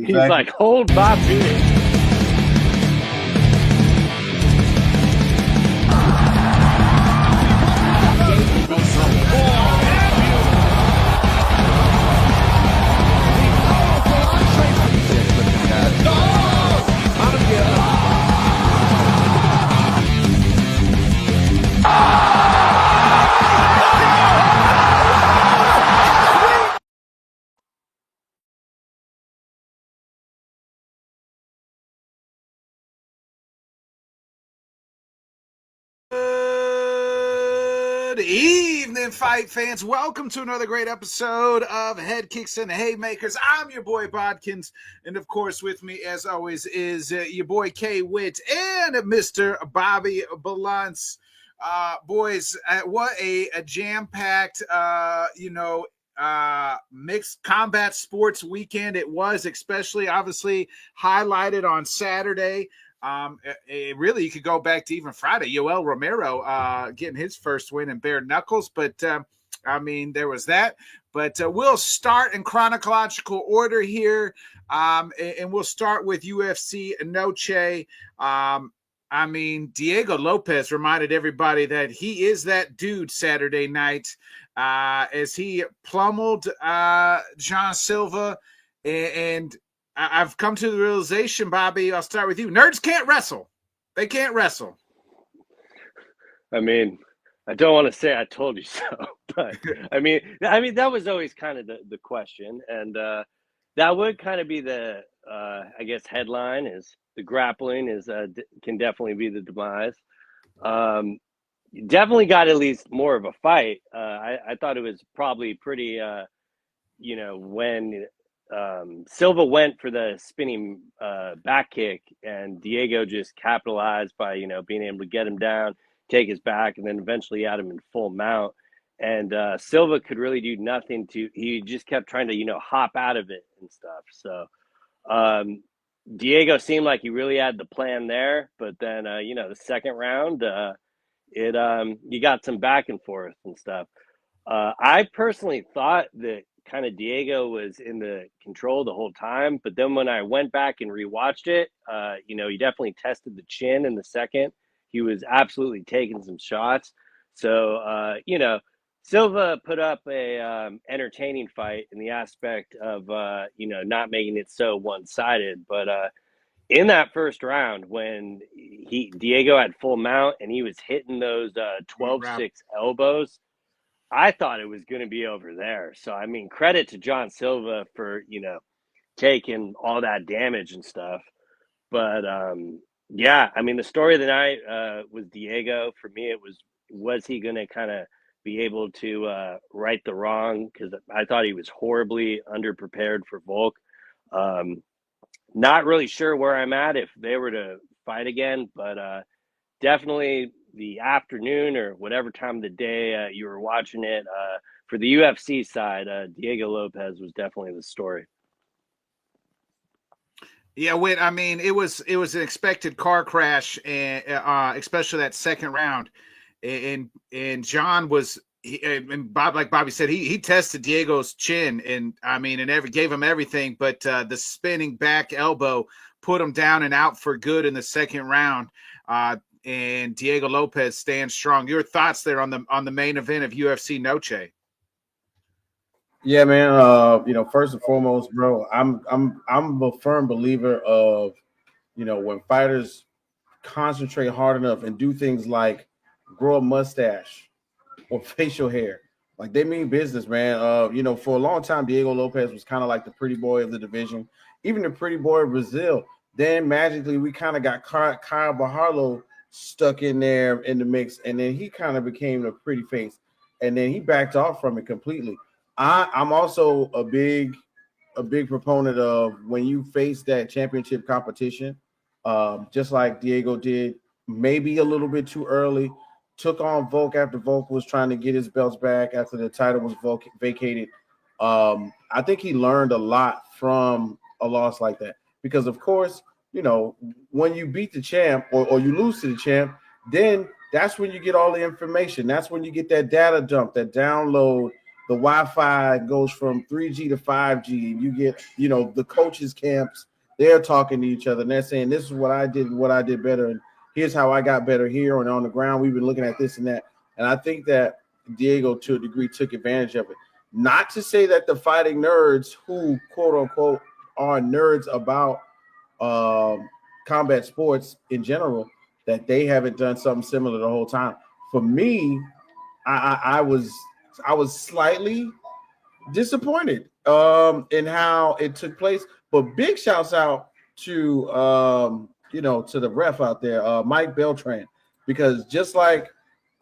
He's like, hold Bob Phoenix. Good evening, fight fans. Welcome to another great episode of Headkicks and Haymakers. I'm your boy Bodkins, and of course, with me, as always, is your boy K Witt and Mr. Bobby Balance. Boys, what a jam-packed, mixed combat sports weekend it was, especially obviously highlighted on Saturday. Really, you could go back to even Friday. Yoel Romero getting his first win in bare knuckles, but there was that. But we'll start in chronological order here, and we'll start with UFC Noche. Diego Lopez reminded everybody that he is that dude Saturday night as he pummeled John Silva, and I've come to the realization, Bobby, I'll start with you. Nerds can't wrestle. They can't wrestle. I don't want to say I told you so, but that was always kind of the question. And that would kind of be the, headline is the grappling is can definitely be the demise. Definitely got at least more of a fight. I thought it was probably pretty, when Silva went for the spinning back kick and Diego just capitalized by, being able to get him down, take his back, and then eventually had him in full mount. And Silva could really do nothing he just kept trying to, hop out of it and stuff. So Diego seemed like he really had the plan there, but then, the second round, you got some back and forth and stuff. I personally thought that kind of Diego was in the control the whole time, but then when I went back and rewatched it, he definitely tested the chin in the second. He was absolutely taking some shots. So, Silva put up a entertaining fight in the aspect of, not making it so one-sided. But in that first round, when Diego had full mount and he was hitting those 12-6 elbows, I thought it was going to be over there. So, credit to John Silva for, taking all that damage and stuff. But, the story of the night was Diego. For me, it was he going to kind of be able to right the wrong? Because I thought he was horribly underprepared for Volk. Not really sure where I'm at if they were to fight again, but definitely the afternoon or whatever time of the day you were watching it. For the UFC side, Diego Lopez was definitely the story. Yeah, Whit, it was an expected car crash, and especially that second round. And John was, and Bob, like Bobby said, he tested Diego's chin, and gave him everything, but the spinning back elbow put him down and out for good in the second round. And Diego Lopez stands strong. Your thoughts there on the main event of UFC Noche? Yeah, man. First and foremost, bro, I'm a firm believer of, when fighters concentrate hard enough and do things like grow a mustache or facial hair, like they mean business, man. For a long time, Diego Lopez was kind of like the pretty boy of the division, even the pretty boy of Brazil. Then magically, we kind of got Kyle Baharlo stuck in there in the mix, and then he kind of became the pretty face, and then he backed off from it completely. I'm also a big proponent of when you face that championship competition, just like Diego did, maybe a little bit too early, took on Volk after Volk was trying to get his belts back after the title was vacated. I think he learned a lot from a loss like that because, of course, when you beat the champ or you lose to the champ, then that's when you get all the information. That's when you get that data dump, that download, the Wi-Fi goes from 3G to 5G, and you get, the coaches camps, they're talking to each other and they're saying, this is what I did and what I did better, and here's how I got better here, and on the ground we've been looking at this and that. And I think that Diego, to a degree, took advantage of it. Not to say that the fighting nerds who, quote unquote, are nerds about combat sports in general, that they haven't done something similar the whole time. For me, I was slightly disappointed in how it took place. But big shouts out to to the ref out there, Mike Beltran, because just like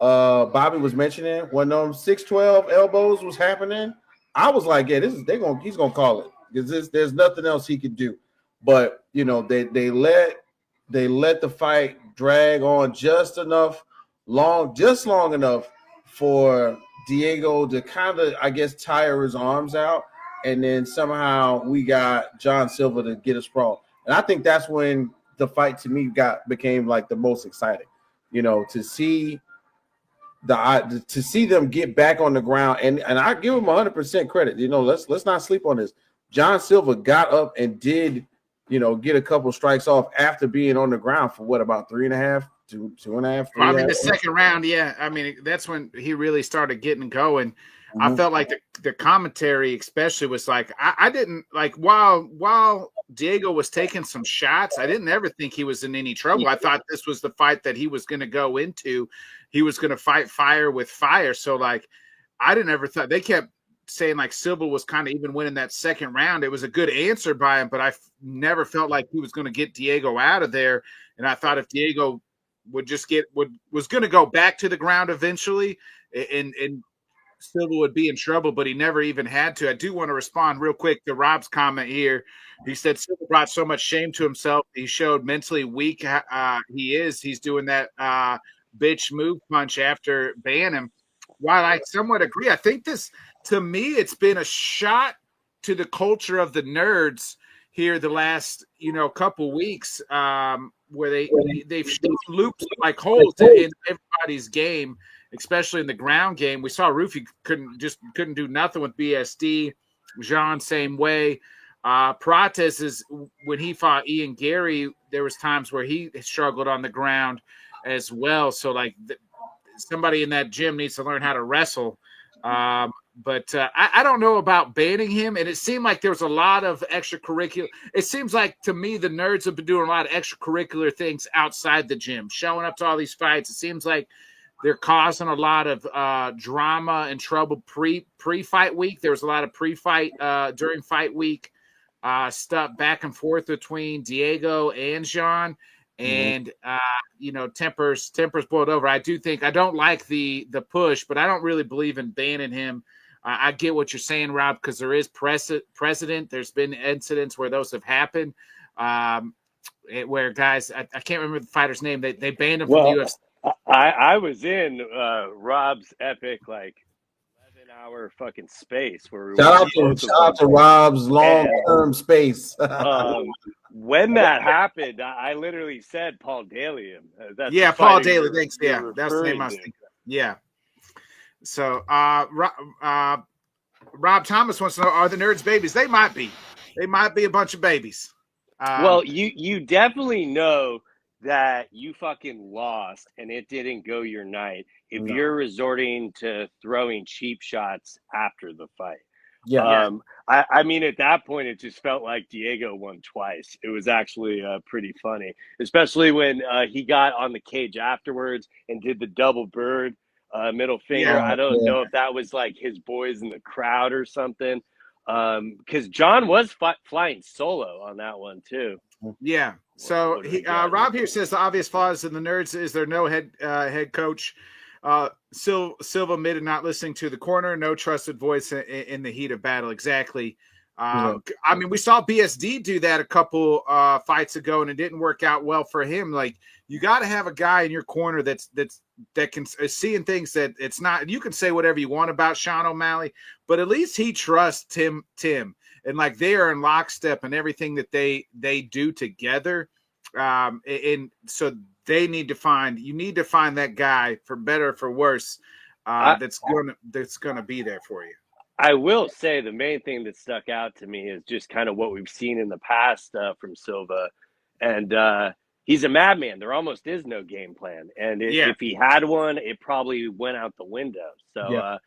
Bobby was mentioning, when 612 elbows was happening, I was like, yeah, he's gonna call it, because there's nothing else he could do. But they let the fight drag on just long enough for Diego to kind of, I guess, tire his arms out, and then somehow we got John Silver to get a sprawl. And I think that's when the fight to me became like the most exciting, to see them get back on the ground, and I give him 100% credit. Let's not sleep on this. John Silver got up and did, get a couple strikes off after being on the ground for what, about 3.5, 2.5. Well, I mean, the second round, yeah. I mean, that's when he really started getting going. Mm-hmm. I felt like the commentary, especially, was like, I didn't like while Diego was taking some shots, I didn't ever think he was in any trouble. I thought this was the fight that he was going to go into. He was going to fight fire with fire. So, like, I didn't ever thought, they kept saying like Silva was kind of even winning that second round. It was a good answer by him, but I never felt like he was going to get Diego out of there. And I thought if Diego was going to go back to the ground eventually, and Silva would be in trouble, but he never even had to. I do want to respond real quick to Rob's comment here. He said Silva brought so much shame to himself. He showed mentally weak. He's doing that bitch move punch after banning him. While I somewhat agree, I think this, to me, it's been a shot to the culture of the nerds here the last, couple weeks, where they've looped like holes in everybody's game, especially in the ground game. We saw Rufy couldn't do nothing with BSD. Jean, same way. Prates is, when he fought Ian Gary, there was times where he struggled on the ground as well. So like somebody in that gym needs to learn how to wrestle. But I don't know about banning him. And it seemed like there was a lot of extracurricular. It seems like, to me, the nerds have been doing a lot of extracurricular things outside the gym, showing up to all these fights. It seems like they're causing a lot of drama and trouble pre-fight week. There was a lot of pre-fight during fight week stuff back and forth between Diego and Jean. And tempers boiled over. I don't like the push, but I don't really believe in banning him. I get what you're saying, Rob, because there is precedent. There's been incidents where those have happened, where guys, I can't remember the fighter's name. They banned him from the UFC. I was in Rob's epic 11-hour fucking space where we shout out to Rob's long-term space. When that happened, I literally said Paul Daly. Paul Daly. Thanks. Yeah, that's the name I was thinking. Yeah. So, Rob Thomas wants to know: are the nerds babies? They might be. They might be a bunch of babies. Well, you definitely know that you fucking lost and it didn't go your night if you're resorting to throwing cheap shots after the fight. Yeah. I mean, at that point, it just felt like Diego won twice. It was actually pretty funny, especially when he got on the cage afterwards and did the double bird middle finger. Yeah, I don't know if that was like his boys in the crowd or something, because John was flying solo on that one too. Yeah. So Rob here says the obvious flaws in the nerds is there no head coach. Silva admitted not listening to the corner, no trusted voice in the heat of battle. Exactly. I mean, we saw BSD do that a couple fights ago, and it didn't work out well for him. Like, you got to have a guy in your corner that can seeing things that it's not. You can say whatever you want about Sean O'Malley, but at least he trusts Tim, and like they are in lockstep in everything that they do together. And so you need to find that guy, for better or for worse, that's gonna be there for you. I will say the main thing that stuck out to me is just kind of what we've seen in the past from Silva, and he's a madman. There almost is no game plan, and Yeah. if he had one, it probably went out the window. So Yeah.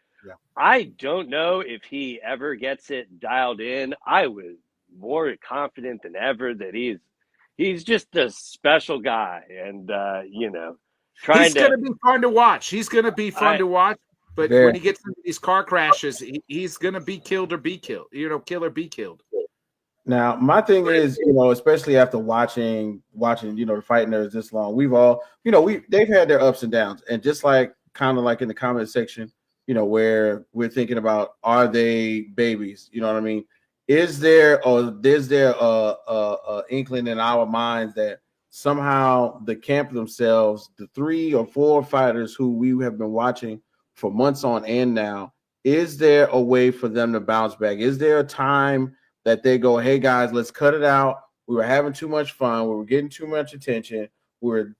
I don't know if he ever gets it dialed in. I was more confident than ever that he's just a special guy, and He's trying going to. to be fun to watch. He's going to be fun I to watch. But Very. when he gets into these car crashes, he's going to be killed or be killed. Kill or be killed. Now, my thing is, especially after watching, the fight nerds this long, we've all, they've had their ups and downs, and just like kind of like in the comment section, where we're thinking about, are they babies? You know what I mean? Is there a inkling in our minds that somehow the camp themselves, the 3 or 4 fighters who we have been watching for months on end now, is there a way for them to bounce back? Is there a time that they go, hey guys, let's cut it out. We were having too much fun. We were getting too much attention. We were,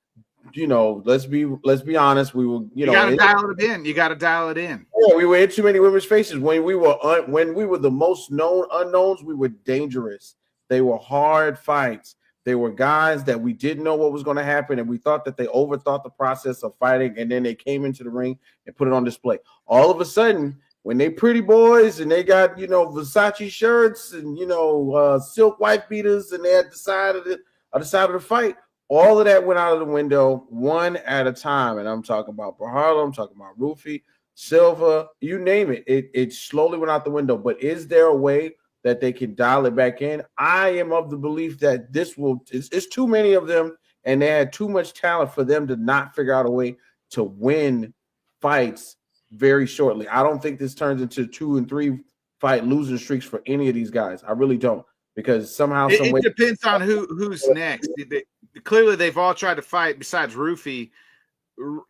let's be honest. We were, you got to dial it in. You got to dial it in. Yeah, we were in too many women's faces. When we were the most known unknowns, we were dangerous. They were hard fights. They were guys that we didn't know what was going to happen, and we thought that they overthought the process of fighting, and then they came into the ring and put it on display. All of a sudden, when they pretty boys and they got, Versace shirts and, silk wife beaters, and they had the side of the fight, all of that went out of the window one at a time. And I'm talking about Berhardo, I'm talking about Rufy, Silva, you name it. It slowly went out the window. But is there a way that they can dial it back in? I am of the belief that it's too many of them, and they had too much talent for them to not figure out a way to win fights very shortly. I don't think this turns into 2 and 3 fight losing streaks for any of these guys. I really don't, because somehow, some way, it depends on who's next. Clearly, they've all tried to fight besides Rufy,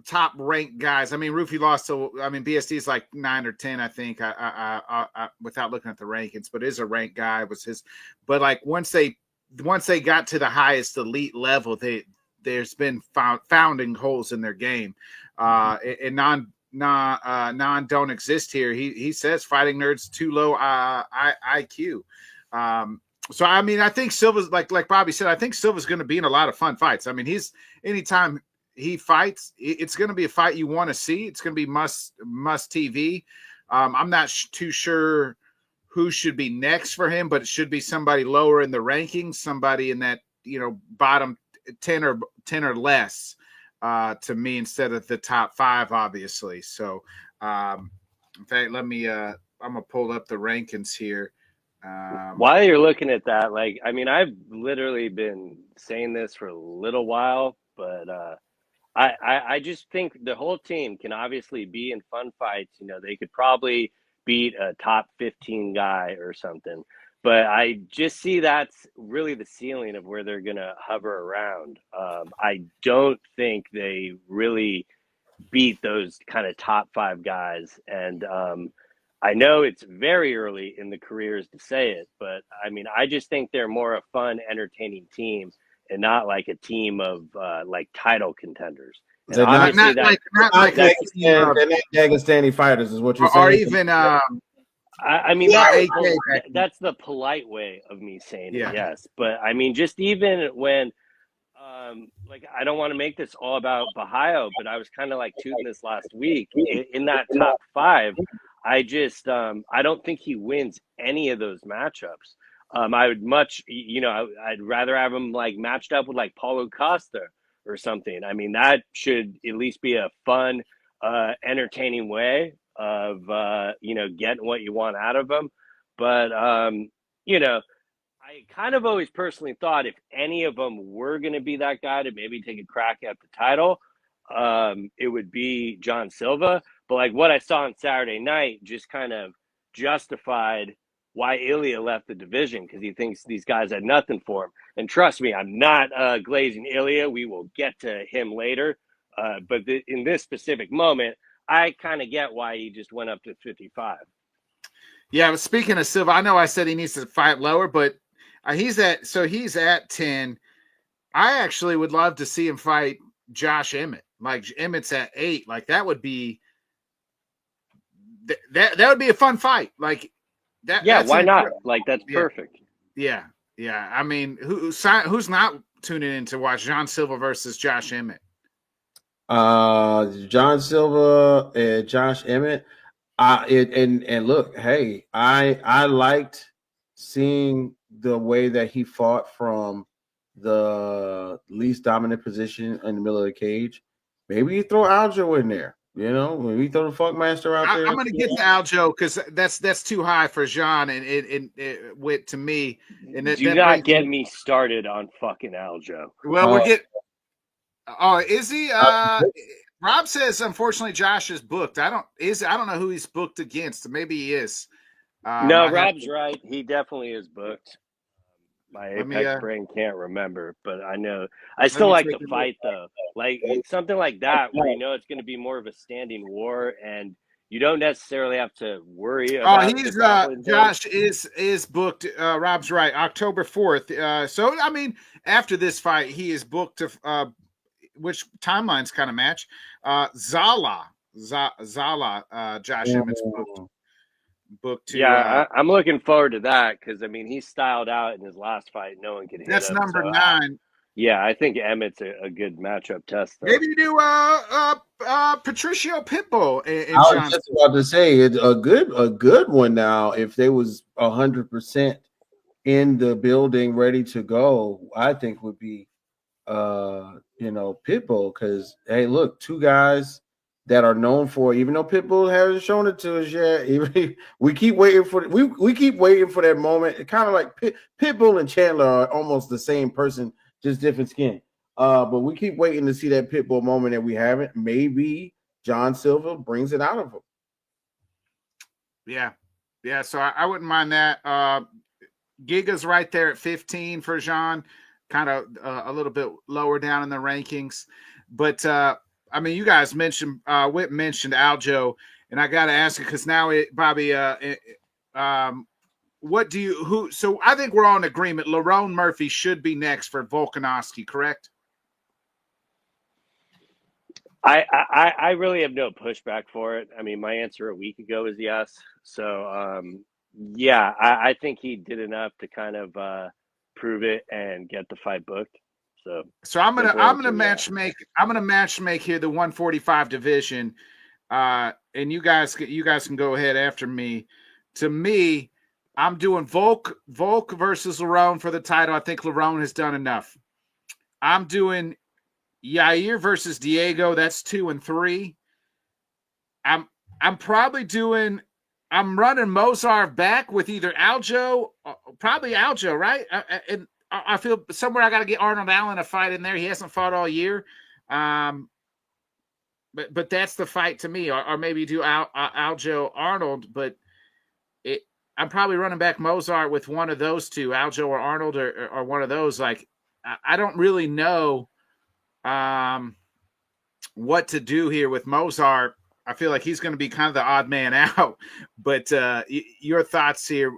top ranked guys. I mean, Rufy lost to. I mean, BSD is like 9 or 10, I think. I without looking at the rankings, but is a ranked guy. Was his, but like once they got to the highest elite level, there's been founding holes in their game, and non don't exist here. He says fighting nerds too low IQ. So I mean, I think Silva's like Bobby said. I think Silva's going to be in a lot of fun fights. I mean, anytime he fights, it's going to be a fight you want to see. It's going to be must TV. I'm not too sure who should be next for him, but it should be somebody lower in the rankings, somebody in that bottom 10 or less. To me, instead of the top 5, obviously. So, in fact, let me. I'm gonna pull up the rankings here. While you're looking at that, I've literally been saying this for a little while, but I just think the whole team can obviously be in fun fights. They could probably beat a top 15 guy or something. But I just see that's really the ceiling of where they're going to hover around. I don't think they really beat those kind of top 5 guys. And I know it's very early in the careers to say it, but I mean, I just think they're more a fun, entertaining team and not like a team of like title contenders. And they're obviously not like Dagestani fighters is what you're saying. Or even I mean, that's the polite way of me saying it, yes. But I mean, just even when, I don't want to make this all about Bahayo, but I was kind of like tooting this last week. In that top 5, I just, I don't think he wins any of those matchups. I would I'd rather have him like matched up with like Paulo Costa or something. I mean, that should at least be a fun, entertaining way of getting what you want out of them. But I kind of always personally thought if any of them were going to be that guy to maybe take a crack at the title, it would be John Silva. But like what I saw on Saturday night just kind of justified why Ilya left the division, because he thinks these guys had nothing for him. And trust me, I'm not glazing Ilya. We will get to him later. But in this specific moment, I kind of get why he just went up to 55. Yeah, but speaking of Silva, I know I said he needs to fight lower, but he's at 10. I actually would love to see him fight Josh Emmett. Like Emmett's at 8. Like that would be that would be a fun fight. Like that. Yeah, That's why not? Like that's yeah, perfect. yeah, yeah. I mean, who's not tuning in to watch John Silva versus Josh Emmett? John Silva and Josh Emmett. And look, hey, I liked seeing the way that he fought from the least dominant position in the middle of the cage. Maybe you throw Aljo in there. You know, maybe you throw the Funkmaster out there. I'm going to get to Aljo because that's too high for Jean and it went to me. And Do not get me started on fucking Aljo. Well, we're getting. Oh, is he? Rob says, unfortunately, Josh is booked. I don't know who he's booked against. Maybe he is. No, Rob's right. He definitely is booked. My Apex brain can't remember, but I know. I still like the fight, though. Like something like that where you know it's going to be more of a standing war and you don't necessarily have to worry about Josh is booked. Rob's right. October 4th. So, I mean, after this fight, he is booked to which timelines kind of match. Zala, Josh Emmett's booked to. Yeah, I'm looking forward to that because I mean he styled out in his last fight. No one could hit him. That's number 9. Yeah, I think Emmett's a good matchup test. Though. Maybe you do Patricio Pitbull. I was just about to say it's a good one now. If they was 100% in the building, ready to go, I think would be Pitbull, because hey, look, two guys that are known for, even though Pitbull hasn't shown it to us yet, even we keep waiting for we keep waiting for that moment. It's kind of like Pitbull and Chandler are almost the same person, just different skin. But we keep waiting to see that Pitbull moment that we haven't. Maybe John Silva brings it out of him. Yeah. So I wouldn't mind that. Giga's right there at 15 for Jean. Kind of a little bit lower down in the rankings, but I mean, you guys mentioned Whip mentioned Aljo, and I got to ask you because now, Bobby, what do you So I think we're all in agreement. Lerone Murphy should be next for Volkanovski, correct? I really have no pushback for it. I mean, my answer a week ago was yes. So yeah, I think he did enough to kind of prove it and get the fight booked. So I'm gonna match make here the 145 division, and you guys can go ahead after me. To me, I'm doing Volk versus Lerone for the title. I think Lerone has done enough. I'm doing Yair versus Diego. That's 2 and 3. I'm running Mozart back with either Aljo, probably Aljo, right? And I feel somewhere I got to get Arnold Allen a fight in there. He hasn't fought all year, but that's the fight to me. Or maybe do Aljo Arnold, but I'm probably running back Mozart with one of those two, Aljo or Arnold, or one of those. Like I don't really know what to do here with Mozart. I feel like he's going to be kind of the odd man out, but your thoughts here,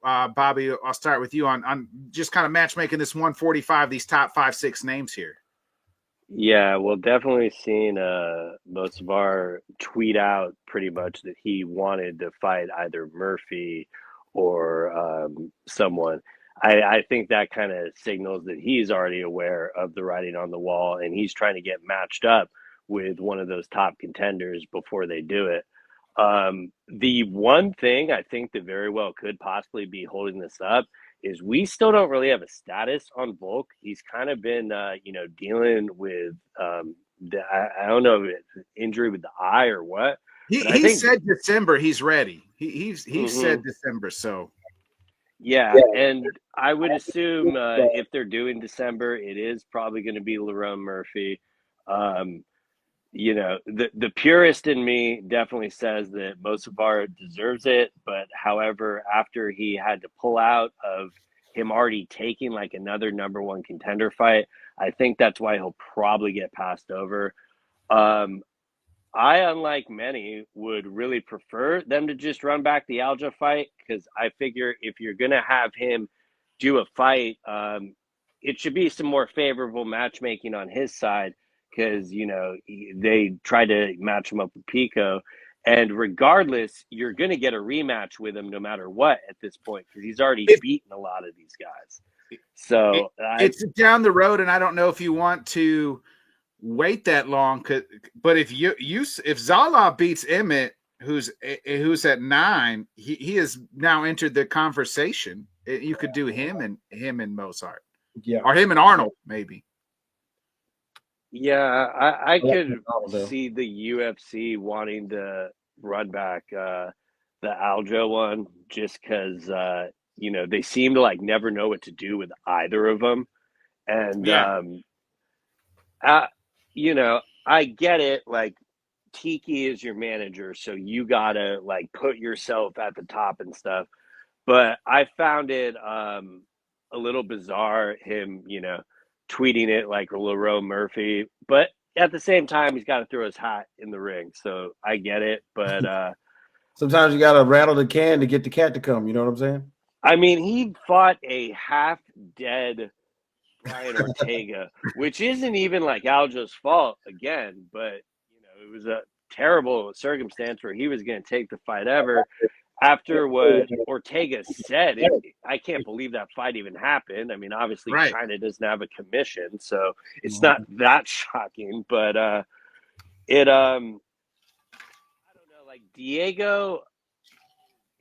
Bobby, I'll start with you on just kind of matchmaking this 145, these top 5-6 names here. Yeah, well, definitely seen most of our tweet out pretty much that he wanted to fight either Murphy or someone. I think that kind of signals that he's already aware of the writing on the wall and he's trying to get matched up with one of those top contenders before they do it. The one thing I think that very well could possibly be holding this up is we still don't really have a status on Volk. He's kind of been, dealing with, I don't know if it's an injury with the eye or what. He said December he's ready. He said December, so. Yeah, and I would assume if they're doing December, it is probably going to be Lerone Murphy. The purist in me definitely says that Mosivar deserves it, but however, after he had to pull out of him already taking like another number one contender fight, I think that's why he'll probably get passed over. I, unlike many, would really prefer them to just run back the Aljo fight because I figure if you're going to have him do a fight, it should be some more favorable matchmaking on his side because, they tried to match him up with Pico. And regardless, you're going to get a rematch with him no matter what at this point, because he's already beaten a lot of these guys. So it's down the road, and I don't know if you want to wait that long. But if if Zala beats Emmett, who's at 9, he has now entered the conversation. You could do him and Mozart, or him and Arnold, maybe. Yeah, I could see the UFC wanting to run back the Aljo one, just because they seem to like never know what to do with either of them, and I get it. Like, Tiki is your manager, so you gotta like put yourself at the top and stuff. But I found it a little bizarre, him, tweeting it like Lerone Murphy. But at the same time, he's got to throw his hat in the ring. So I get it. But sometimes you got to rattle the can to get the cat to come. You know what I'm saying? I mean, he fought a half-dead Brian Ortega, which isn't even like Aljo's fault again. But, it was a terrible circumstance where he was going to take the fight ever. After what Ortega said, I can't believe that fight even happened. I mean, obviously China doesn't have a commission, so it's not that shocking. But I don't know, like Diego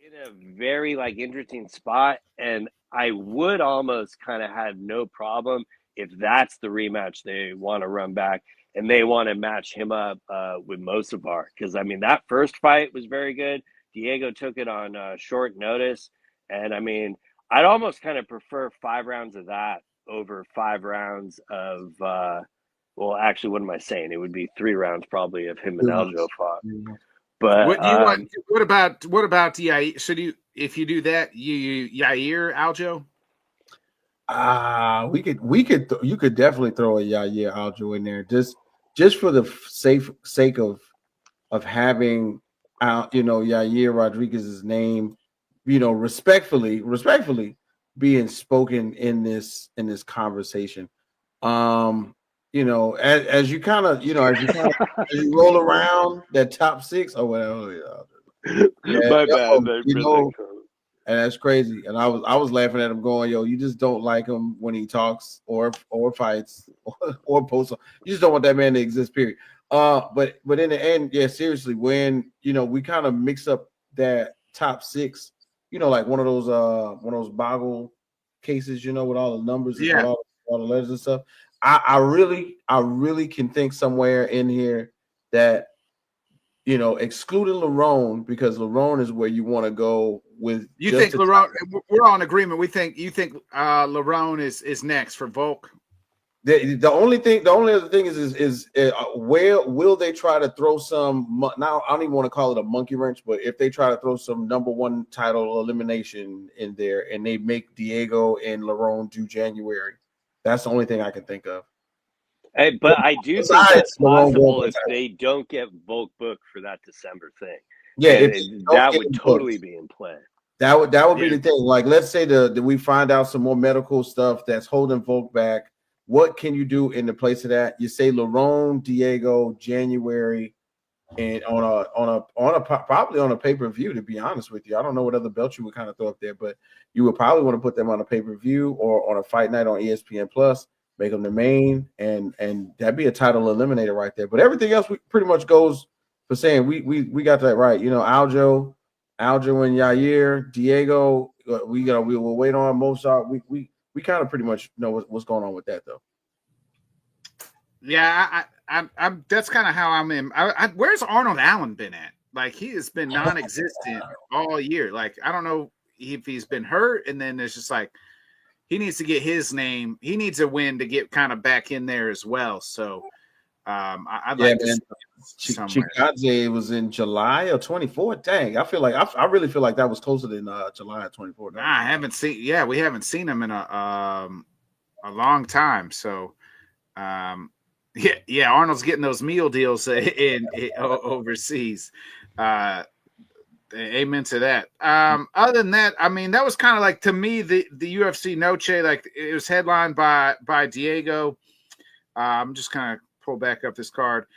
in a very like interesting spot, and I would almost kind of have no problem if that's the rematch they want to run back and they want to match him up with Mosavar, because I mean that first fight was very good. Diego took it on short notice. And I mean, I'd almost kind of prefer 5 rounds of that over 5 rounds of, well, actually, what am I saying? It would be 3 rounds probably if him and Aljo fought. But what do you want? What about Yair? So if you do that, Yair Aljo? You could definitely throw a Yair Aljo in there just for the sake of having Yair Rodriguez's name, respectfully being spoken in this conversation. As you kind of, as you roll around that top 6 or whatever. My bad. And that's crazy. And I was laughing at him going, yo, you just don't like him when he talks or fights or posts. You just don't want that man to exist, period. But in the end, yeah, seriously, when we kind of mix up that top 6, like one of those Boggle cases, with all the numbers and all the letters and stuff. I really can think somewhere in here that excluding Lerone, because Lerone is where you want to go with. You think Lerone? We're all in agreement. You think Lerone is next for Volk. The only other thing is where will they try to throw some? Now I don't even want to call it a monkey wrench, but if they try to throw some number 1 title elimination in there and they make Diego and Lerone do January, that's the only thing I can think of. Hey, but I do think that's possible if they don't get Volk booked for that December thing. Yeah, that would totally be in play. That would be the thing. Like, let's say that we find out some more medical stuff that's holding Volk back. What can you do in the place of that? You say Lerone, Diego, January, and probably on a pay-per-view, to be honest with you. I don't know what other belt you would kind of throw up there, but you would probably want to put them on a pay-per-view or on a fight night on ESPN Plus, make them the main, and that'd be a title eliminator right there. But everything else pretty much goes for saying we got that right. Aljo and Yair, Diego, we'll wait on Mozart. We kind of pretty much know what's going on with that, though. Yeah, I'm. That's kind of how I'm in. Where's Arnold Allen been at? Like, he has been non-existent all year. Like, I don't know if he's been hurt, and then it's just like he needs to get his name. He needs a win to get kind of back in there as well. So, I'd like to. Chikadze was in July of 24. Dang, I really feel like that was closer than July of 24. Nah, I haven't seen. Yeah, we haven't seen him in a long time. So, yeah, Arnold's getting those meal deals in overseas. Amen to that. Other than that, I mean, that was kind of like, to me, the UFC Noche. Like, it was headlined by Diego. I'm just kind of pull back up this card.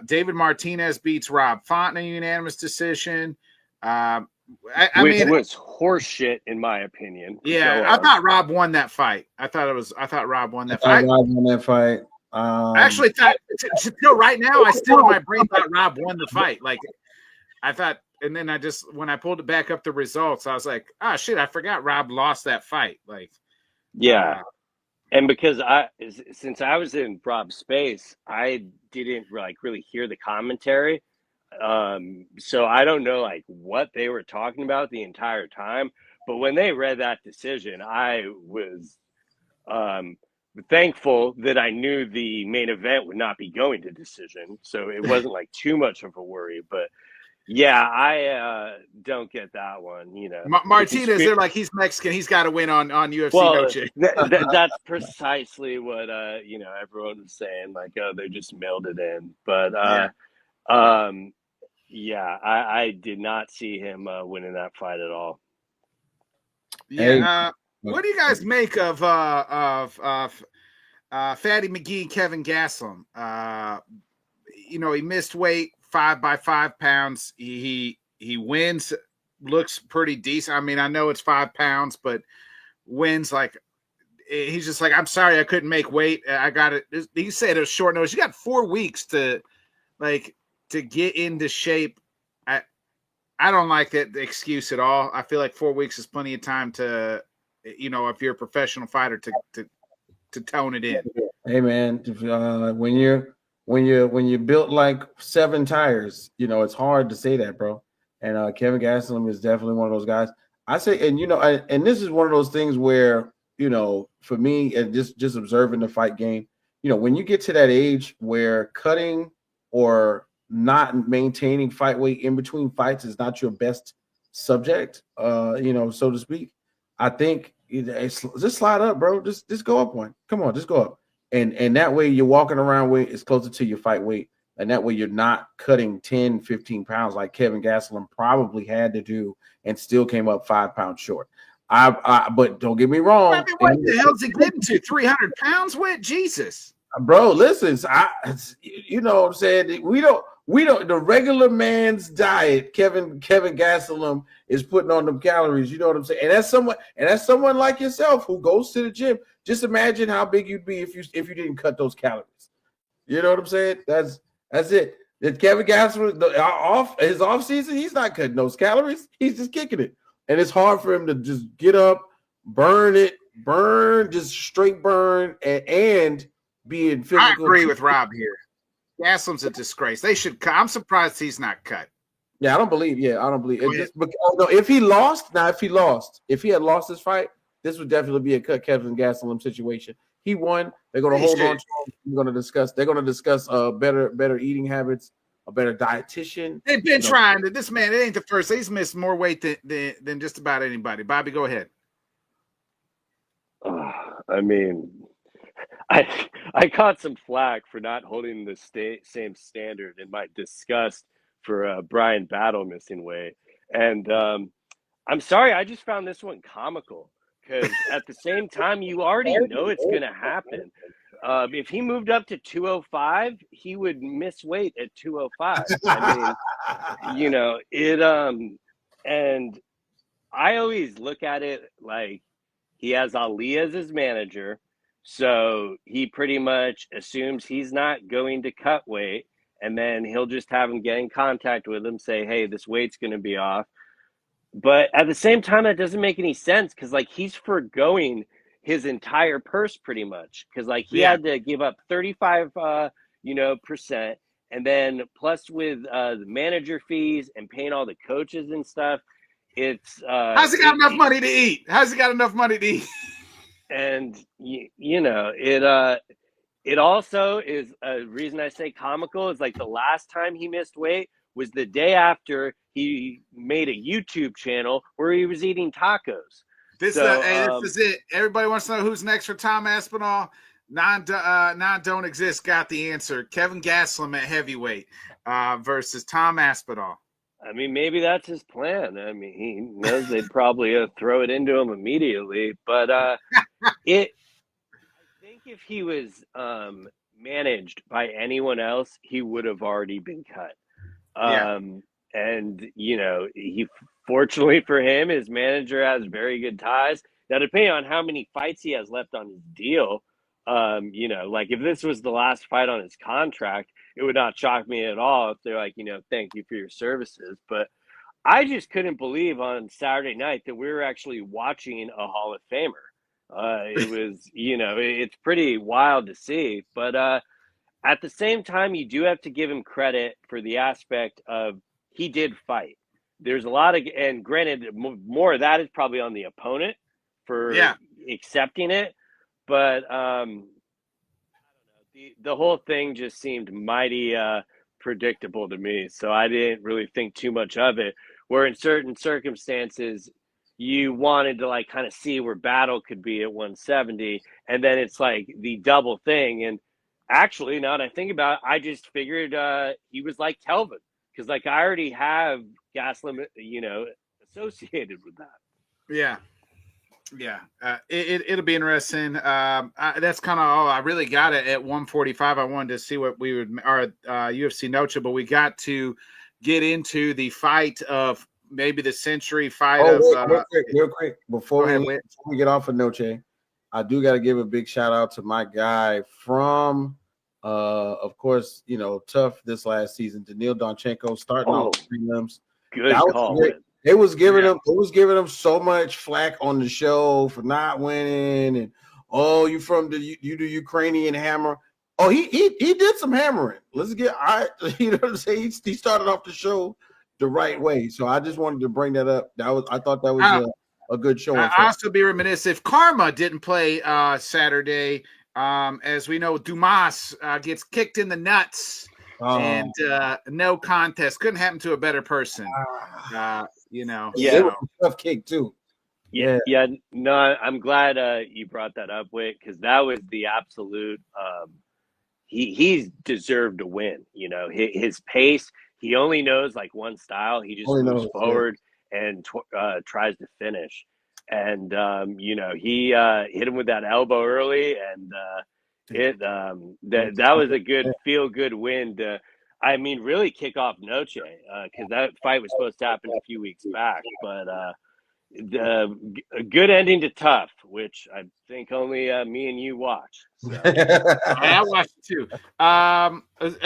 David Martinez beats Rob Font in a unanimous decision. Which was horseshit in my opinion. Yeah, I thought Rob won that fight. I thought Rob won that fight. Rob won that fight. I actually thought until right now, I still in my brain thought Rob won the fight. Like I thought, and then when I pulled it back up the results, I was like, oh shit, I forgot Rob lost that fight. Like, yeah. And because since I was in Rob's space, I didn't really hear the commentary. So I don't know what they were talking about the entire time. But when they read that decision, I was thankful that I knew the main event would not be going to decision. So it wasn't too much of a worry. But yeah, I don't get that one. Martinez, they're like, he's Mexican, he's got to win on UFC. Well, that's precisely what everyone was saying. Oh, they just mailed it in. But yeah, I did not see him winning that fight at all. Yeah. What do you guys make of Fatty McGee, Kevin Gastelum? He missed weight 5 by 5 pounds. He wins, looks pretty decent. I mean, I know it's 5 pounds, but wins he's just like, I'm sorry I couldn't make weight. I got it. He said it was short notice. You got 4 weeks to get into shape. I don't like that excuse at all. I feel like 4 weeks is plenty of time to, if you're a professional fighter, to tone it in. Hey man, when you're built like 7 tires, it's hard to say that, bro. And Kevin Gastelum is definitely one of those guys. I say, and and this is one of those things where, for me, and just observing the fight game, when you get to that age where cutting or not maintaining fight weight in between fights is not your best subject, so to speak. I think just slide up, bro. Just go up one. Come on, just go up. And that way you're walking around weight is closer to your fight weight. And that way you're not cutting 10, 15 pounds like Kevin Gastelum probably had to do and still came up 5 pounds short. But don't get me wrong. I mean, what the hell's he getting to? 300 pounds with? Jesus. Bro, listen, you know what I'm saying? We don't the regular man's diet, Kevin Gastelum is putting on them calories, you know what I'm saying? And that's someone like yourself who goes to the gym. Just imagine how big you'd be if you didn't cut those calories. You know what I'm saying? That's it. That Kevin Gastelum his off season, he's not cutting those calories. He's just kicking it. And it's hard for him to just get up, just straight burn and be in physical. I agree with Rob here. Gastelum's a disgrace. They should cut. I'm surprised he's not cut. Yeah, I don't believe. If he lost, if he had lost this fight, this would definitely be a cut Kevin Gastelum situation. He won. They're going to hold on to him. They're going to discuss better eating habits, a better dietitian. They've been trying to. This man, it ain't the first. He's missed more weight than just about anybody. Bobby, go ahead. I mean, I caught some flack for not holding the same standard in my disgust for Brian Battle missing weight. And I'm sorry, I just found this one comical because at the same time, you already know it's going to happen. If he moved up to 205, he would miss weight at 205. I mean, and I always look at it like he has Ali as his manager. So he pretty much assumes he's not going to cut weight, and then he'll just have him get in contact with him, say, hey, this weight's going to be off. But at the same time, that doesn't make any sense because, he's foregoing his entire purse pretty much because, he had to give up 35%, and then plus with the manager fees and paying all the coaches and stuff, it's how's he got enough money to eat? And it also is a reason I say comical is the last time he missed weight was the day after he made a YouTube channel where he was eating tacos. This is it. Everybody wants to know who's next for Tom Aspinall. Don't exist. Got the answer. Kevin Gastelum at heavyweight versus Tom Aspinall. I mean, maybe that's his plan. I mean, he knows they'd probably throw it into him immediately. But I think if he was, managed by anyone else, he would have already been cut. Yeah. And he, fortunately for him, his manager has very good ties. Now, depending on how many fights he has left on his deal, like if this was the last fight on his contract, it would not shock me at all if they're like, thank you for your services. But I just couldn't believe on Saturday night that we were actually watching a Hall of Famer. It was, it's pretty wild to see. But at the same time, you do have to give him credit for the aspect of he did fight. There's a lot of, and granted, more of that is probably on the opponent for accepting it. But I don't know, the whole thing just seemed mighty predictable to me. So I didn't really think too much of it. Where in certain circumstances, you wanted to like kind of see where battle could be at 170, and then it's like the double thing. And actually, now that I think about it, I just figured he was like Kelvin, because like I already have gas limit, associated with that. Yeah. Yeah, it'll be interesting. That's kind of all I really got it at 145. I wanted to see what we would our UFC Noche, but we got to get into the fight of maybe the century fight real quick before we get off of Noche, I do got to give a big shout out to my guy from, of course, tough this last season, Daniil Donchenko, starting off the prelims. Good call. It was giving him so much flack on the show for not winning, and you from you do Ukrainian hammer. Oh, he did some hammering. Let's get you know what I'm saying. He started off the show the right way, so I just wanted to bring that up. I thought that was a good show. I also be remiss if Karma didn't play Saturday. As we know, Dumas gets kicked in the nuts. And no contest. Couldn't happen to a better person. It was a tough kick too. Yeah. No, I'm glad you brought that up, Wick, because that was the absolute. He's deserved to win. His pace. He only knows like one style. He just moves forward and tries to finish. And he hit him with that elbow early, and that was a good feel good win to, really kick off Noche, because that fight was supposed to happen a few weeks back. But a good ending to Tough, which I think only me and you watch. So. I watched it too. I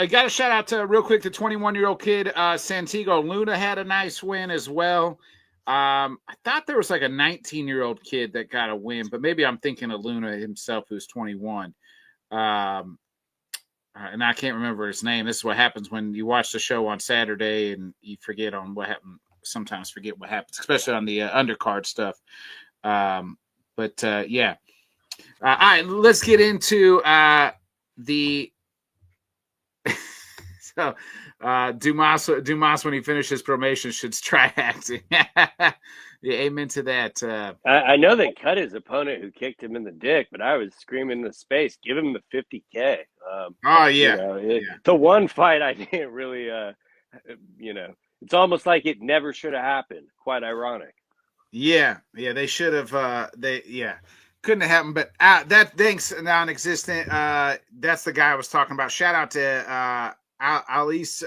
got a shout out to real quick the 21-year-old kid Santiago Luna had a nice win as well. I thought there was like a 19-year-old kid that got a win, but maybe I'm thinking of Luna himself, who's 21. And I can't remember his name. This is what happens when you watch the show on Saturday and you forget on what happened. Sometimes forget what happens, especially on the undercard stuff. Yeah. All right, let's get into the. So, Dumas, when he finishes probation, should try acting. Yeah, amen to that. I know they cut his opponent who kicked him in the dick, but I was screaming in the space, give him the $50K. The one fight I didn't really, it's almost like it never should have happened. Quite ironic. Yeah, they should have. Couldn't have happened. But that thing's non-existent. That's the guy I was talking about. Shout out to Alice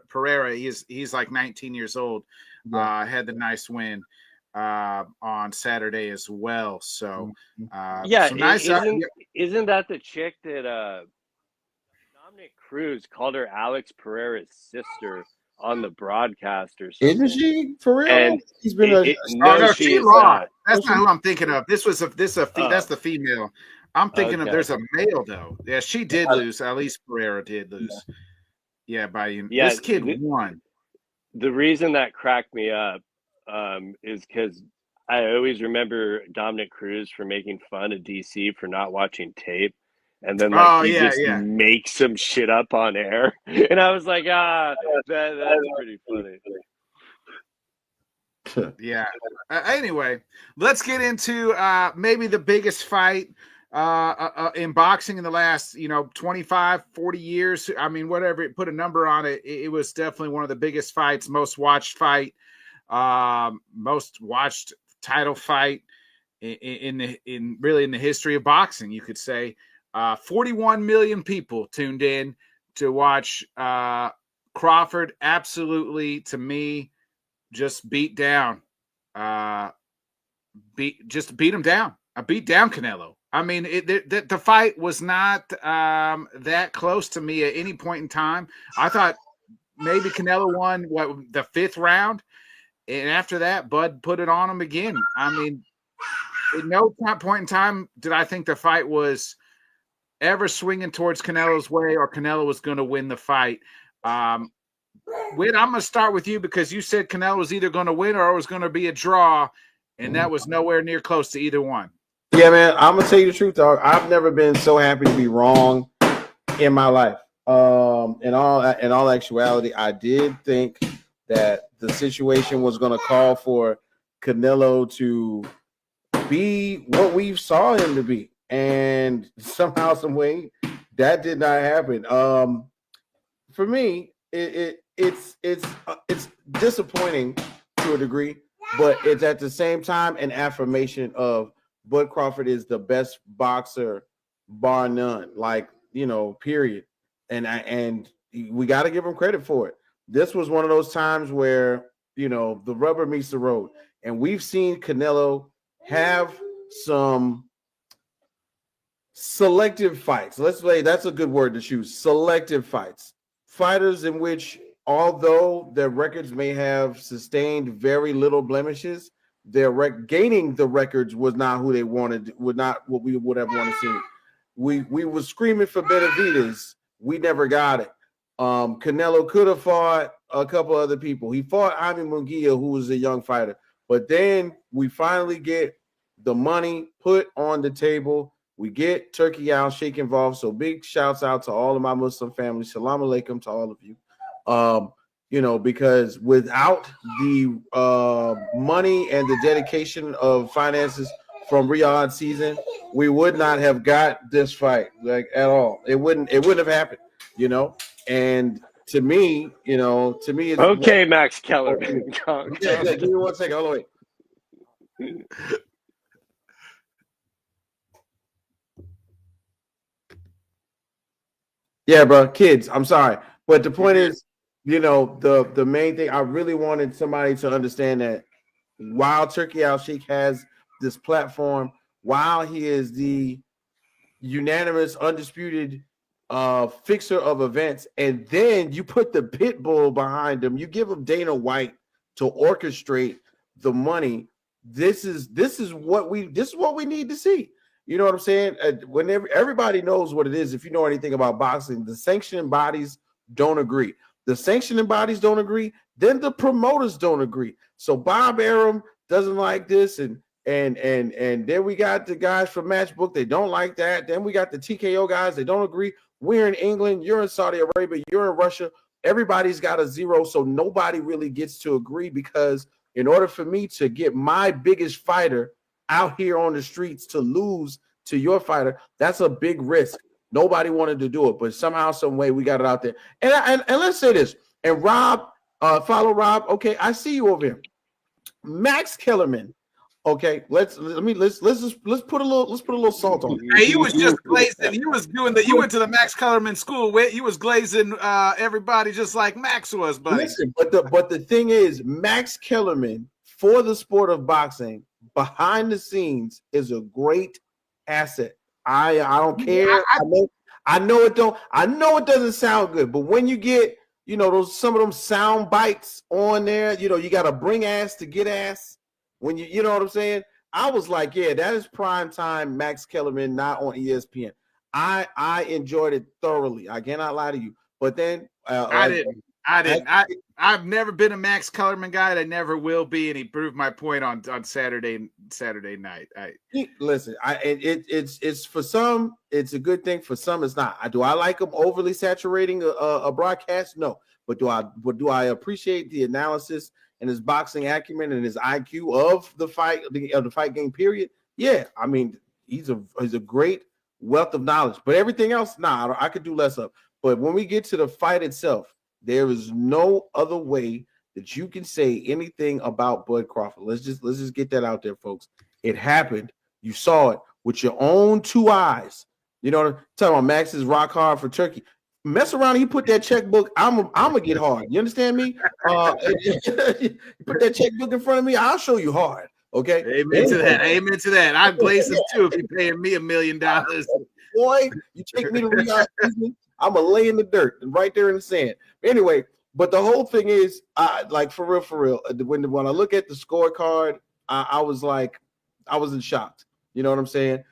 Pereira. He's like 19 years old. Had the nice win on Saturday as well. So isn't that the chick that Dominic Cruz called her Alex Pereira's sister on the broadcast or something? Isn't she for real? And she's been she's not. That's not who I'm thinking of. That's the female. I'm thinking of. There's a male though. Yeah, she did lose. Alice Pereira did lose. Yeah, this kid won. The reason that cracked me up is because I always remember Dominic Cruz for making fun of DC for not watching tape. And then makes some shit up on air. And I was like, that's pretty funny. Yeah. Anyway, let's get into maybe the biggest fight in boxing in the last, 25, 40 years. I mean, whatever, put a number on it. It was definitely one of the biggest fights, most watched fight, most watched title fight in the history of boxing, you could say. 41 million people tuned in to watch Crawford absolutely, to me, just beat down. Beat him down. I beat down Canelo. I mean, the fight was not that close to me at any point in time. I thought maybe Canelo won the 5th round, and after that, Bud put it on him again. I mean, at no point in time did I think the fight was ever swinging towards Canelo's way or Canelo was going to win the fight. Whit, I'm going to start with you because you said Canelo was either going to win or it was going to be a draw, and that was nowhere near close to either one. Yeah, man, I'm gonna tell you the truth, dog. I've never been so happy to be wrong in my life. In all actuality, I did think that the situation was gonna call for Canelo to be what we saw him to be, and somehow, some way, that did not happen. For me, it's disappointing to a degree, but it's at the same time an affirmation of Bud Crawford is the best boxer, bar none. Like, period. And we got to give him credit for it. This was one of those times where the rubber meets the road, and we've seen Canelo have some selective fights. Let's say that's a good word to choose. Selective fights. Fighters in which, although their records may have sustained very little blemishes, gaining the records was not who they wanted, was not what we would have wanted to see. We were screaming for Benavidez. We never got it. Canelo could have fought a couple other people. He fought Jaime Munguia, who was a young fighter. But then we finally get the money put on the table. We get Turkey Al Sheikh involved. So big shouts out to all of my Muslim family. Salam alaikum to all of you. Because without the money and the dedication of finances from Riyadh season, we would not have got this fight at all. It wouldn't have happened, And to me, it's okay, Max Kellerman. Yeah, give me 1 second. Hold on, wait. Yeah, bro, kids. I'm sorry, but the point is, the main thing, I really wanted somebody to understand that while Turkey Al Sheikh has this platform, while he is the unanimous, undisputed fixer of events, and then you put the pit bull behind him, you give him Dana White to orchestrate the money. This is what we need to see. You know what I'm saying? Whenever everybody knows what it is, if you know anything about boxing, the sanctioning bodies don't agree. The sanctioning bodies don't agree, then the promoters don't agree. So Bob Arum doesn't like this, and then we got the guys from Matchbook, they don't like that. Then we got the TKO guys, they don't agree. We're in England, you're in Saudi Arabia, you're in Russia. Everybody's got a zero, so nobody really gets to agree, because in order for me to get my biggest fighter out here on the streets to lose to your fighter, that's a big risk. Nobody wanted to do it, but somehow, some way, we got it out there. And let's say this. And Rob, follow Rob. Okay, I see you over here. Max Kellerman. Okay, let's put a little salt on it. Hey, you was just glazing. You was doing that. You went to the Max Kellerman school. Where you was glazing everybody just like Max was, buddy. Listen, but the thing is, Max Kellerman, for the sport of boxing, behind the scenes, is a great asset. I don't care. I know it doesn't sound good, but when you get some of them sound bites on there, you got to bring ass to get ass. When you know what I'm saying, I was like, yeah, that is prime time Max Kellerman, not on ESPN. I enjoyed it thoroughly. I cannot lie to you. But then I didn't. I've never been a Max Kellerman guy. I never will be, and he proved my point on Saturday night. Listen, it's for some, it's a good thing. For some, it's not. Do I like him overly saturating a broadcast? No, but do I appreciate the analysis and his boxing acumen and his IQ of the fight game? Period. Yeah, I mean, he's a great wealth of knowledge. But everything else, I could do less of. But when we get to the fight itself, there is no other way that you can say anything about Bud Crawford. Let's just get that out there, folks. It happened. You saw it with your own two eyes. You know, talking about Max is rock hard for Turkey. Mess around, he put that checkbook. I'm gonna get hard. You understand me? You put that checkbook in front of me, I'll show you hard. Okay. Amen to that. Amen to that. I'd glaze this too if you're paying me $1 million. Boy, you take me to Riyadh, I'm gonna lay in the dirt right there in the sand. Anyway, but the whole thing is, like for real. When I look at the scorecard, I was like, I was in shock. You know what I'm saying?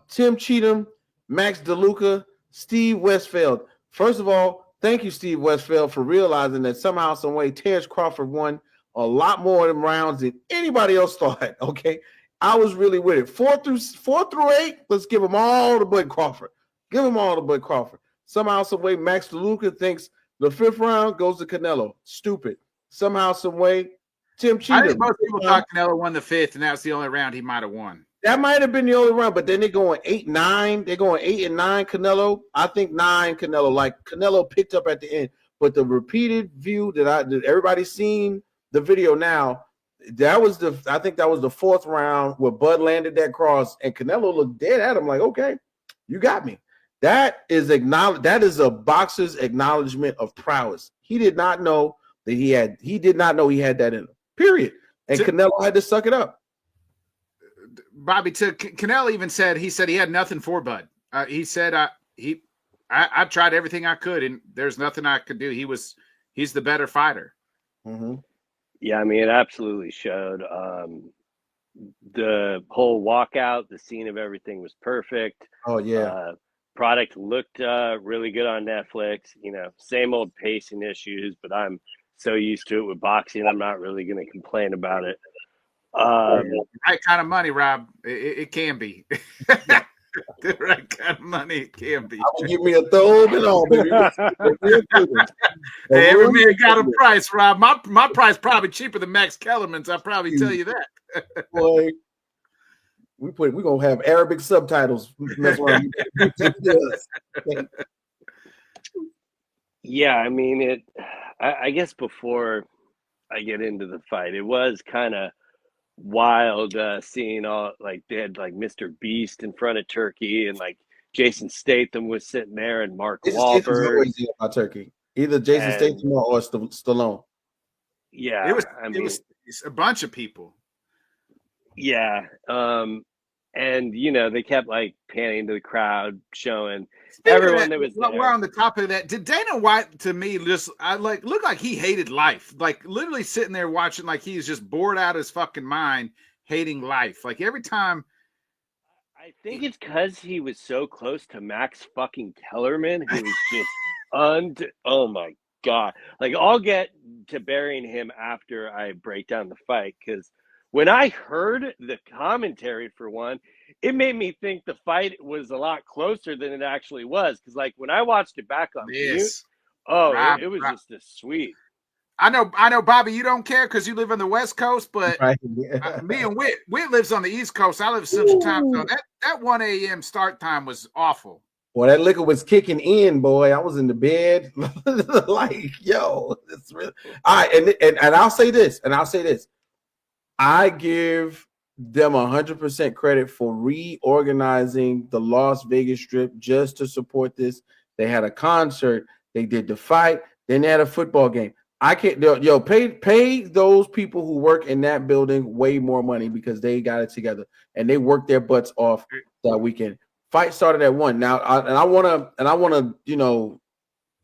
Tim Cheatham, Max DeLuca, Steve Westfeld. First of all, thank you, Steve Westfeld, for realizing that somehow, some way, Terence Crawford won a lot more of them rounds than anybody else thought. Okay, I was really with it. 4 through 8, let's give them all to Bud Crawford. Give them all to Bud Crawford. Somehow, some way, Max DeLuca thinks the 5th round goes to Canelo. Stupid. Somehow, some way, Tim Cheatham. I think most people thought Canelo won the 5th, and that was the only round he might have won. That might have been the only round, but then they're going 8-9. They're going 8 and 9 Canelo. I think 9 Canelo. Like Canelo picked up at the end. But the repeated view that everybody's seen the video now, I think that was the 4th round where Bud landed that cross and Canelo looked dead at him like, okay, you got me. That is a boxer's acknowledgement of prowess. He did not know that he had that in him. Period. And Canelo had to suck it up. Bobby, Canelo even said he had nothing for Bud. He said I tried everything I could, and there's nothing I could do. He's the better fighter. Mm-hmm. Yeah, I mean, it absolutely showed. The whole walkout, the scene of everything was perfect. Oh yeah. Product looked really good on Netflix. You know, same old pacing issues, but I'm so used to it with boxing. I'm not really going to complain about it. Right kind of money, Rob. It can be. The right kind of money, it can be. Give me a thumb and all, baby. Hey, every man got a price, Rob. My price probably cheaper than Max Kellerman's. I'll probably tell you that. Boy, we're gonna have Arabic subtitles. Yeah, I mean I guess before I get into the fight, it was kind of wild seeing all, like, they had like Mr. Beast in front of Turkey, and like Jason Statham was sitting there, and Mark Wahlberg. About Turkey, either Jason Statham or Stallone. Yeah, it was a bunch of people. Yeah, and you know, they kept like panning to the crowd, showing everyone that was there. We're on the top of that. Did Dana White, to me, looked like he hated life, like literally sitting there watching like he's just bored out of his fucking mind, hating life. Like every time. I think it's because he was so close to Max fucking Kellerman, who was just oh my God. Like, I'll get to burying him after I break down the fight, because when I heard the commentary for one, it made me think the fight was a lot closer than it actually was. Because, like, when I watched it back on mute, it was just a sweet. I know, Bobby, you don't care because you live on the West Coast, but right. Me and Whit lives on the East Coast. I live Central Time Zone. That 1 a.m. start time was awful. Boy, that liquor was kicking in, boy. I was in the bed, like, yo, it's really. All right, and I'll say this, I give them 100% credit for reorganizing the Las Vegas Strip just to support this. They had a concert, they did the fight, then they had a football game. I can't, pay those people who work in that building way more money because they got it together and they worked their butts off that weekend. Fight started at 1. Now, I want to,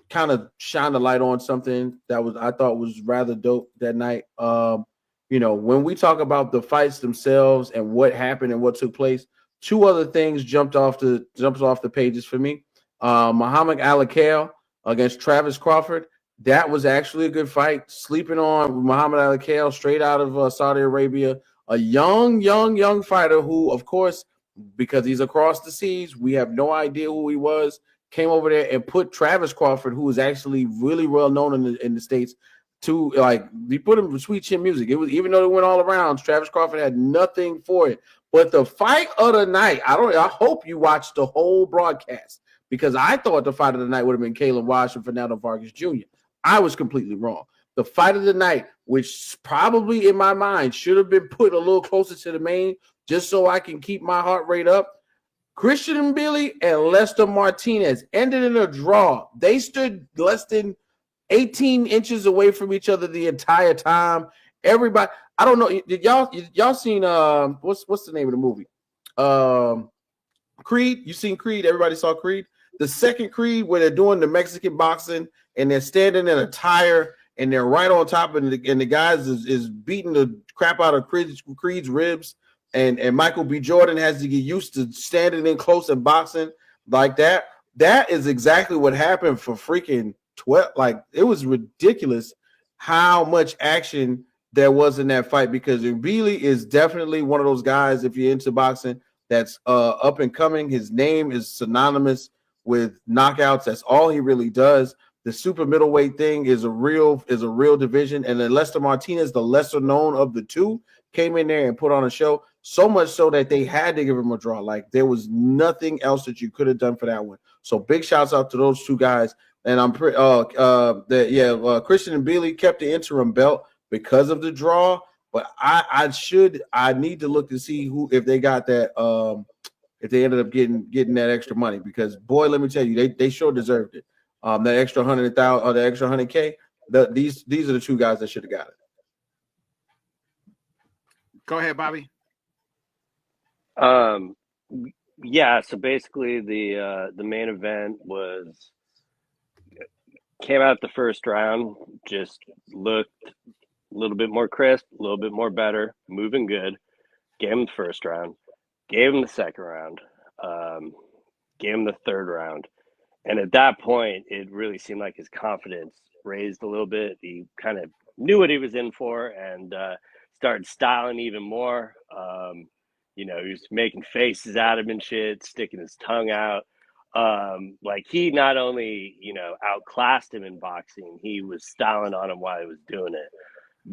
kind of shine the light on something that I thought was rather dope that night. When we talk about the fights themselves and what happened and what took place, 2 other things jumped off the pages for me. Muhammad Ali against Travis Crawford. That was actually a good fight. Sleeping on Muhammad Ali straight out of Saudi Arabia, a young fighter who, of course, because he's across the seas, we have no idea who he was, came over there and put Travis Crawford, who is actually really well known in the States, to, like, he put him with sweet chin music. It was, even though it went all around, Travis Crawford had nothing for it. But the fight of the night, I hope you watched the whole broadcast, because I thought the fight of the night would have been Caleb Walsh and Fernando Vargas Jr. I was completely wrong. The fight of the night, which probably in my mind should have been put a little closer to the main, just so I can keep my heart rate up. Christian Billy and Lester Martinez ended in a draw. They stood less than 18 inches away from each other the entire time. Everybody, I don't know. Did y'all seen what's the name of the movie? Creed. You seen Creed? Everybody saw Creed. The second Creed, where they're doing the Mexican boxing and they're standing in a tire and they're right on top, and the guys is beating the crap out of Creed's ribs. And Michael B. Jordan has to get used to standing in close and boxing like that. That is exactly what happened for freaking 12. Like, it was ridiculous how much action there was in that fight, because Billy is definitely one of those guys, if you're into boxing, that's up and coming. His name is synonymous with knockouts. That's all he really does. The super middleweight thing is a real division. And then Lester Martinez, the lesser known of the two, came in there and put on a show, so much so that they had to give him a draw. Like, there was nothing else that you could have done for that one. So big shouts out to those two guys. And I'm Christian and Billy kept the interim belt because of the draw. But I need to look to see who, if they got that, if they ended up getting that extra money, because boy, let me tell you, they sure deserved it. That extra 100,000 or the extra 100K. These are the two guys that should have got it. Go ahead, Bobby. Yeah. So basically, the main event came out the first round, just looked a little bit more crisp, a little bit more better, moving good. Gave him the first round, gave him the second round, gave him the third round. And at that point, it really seemed like his confidence raised a little bit. He kind of knew what he was in for and started styling even more. He was making faces at him and shit, sticking his tongue out. Like, he not only, outclassed him in boxing, he was styling on him while he was doing it.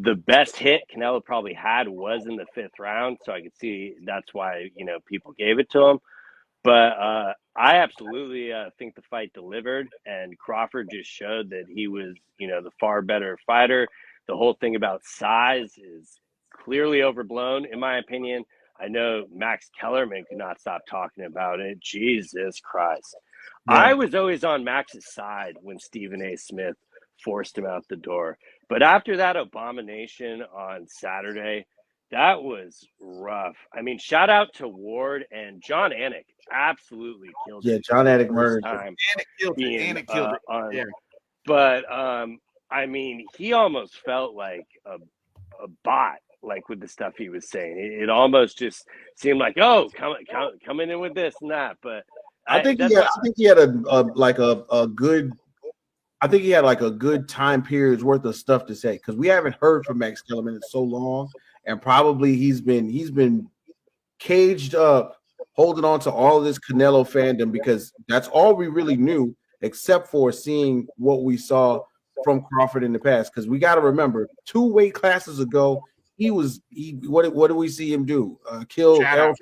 The best hit Canelo probably had was in the fifth round, so I could see that's why, people gave it to him. But I absolutely think the fight delivered, and Crawford just showed that he was, the far better fighter. The whole thing about size is clearly overblown, in my opinion. I know Max Kellerman could not stop talking about it. Jesus Christ. Yeah. I was always on Max's side when Stephen A. Smith forced him out the door. But after that abomination on Saturday, that was rough. I mean, shout out to Ward and John Anik. Absolutely killed it. Yeah, John Anik murdered him. Anik killed it. Yeah. But, I mean, he almost felt like a bot, like, with the stuff he was saying. It almost just seemed like, oh, coming in with this and that. But I think he had a good time period's worth of stuff to say, because we haven't heard from Max Kellerman in so long, and probably he's been caged up, holding on to all of this Canelo fandom, because that's all we really knew, except for seeing what we saw from Crawford in the past. Because we got to remember, 2 weight classes ago, what do we see him do? Kill shout out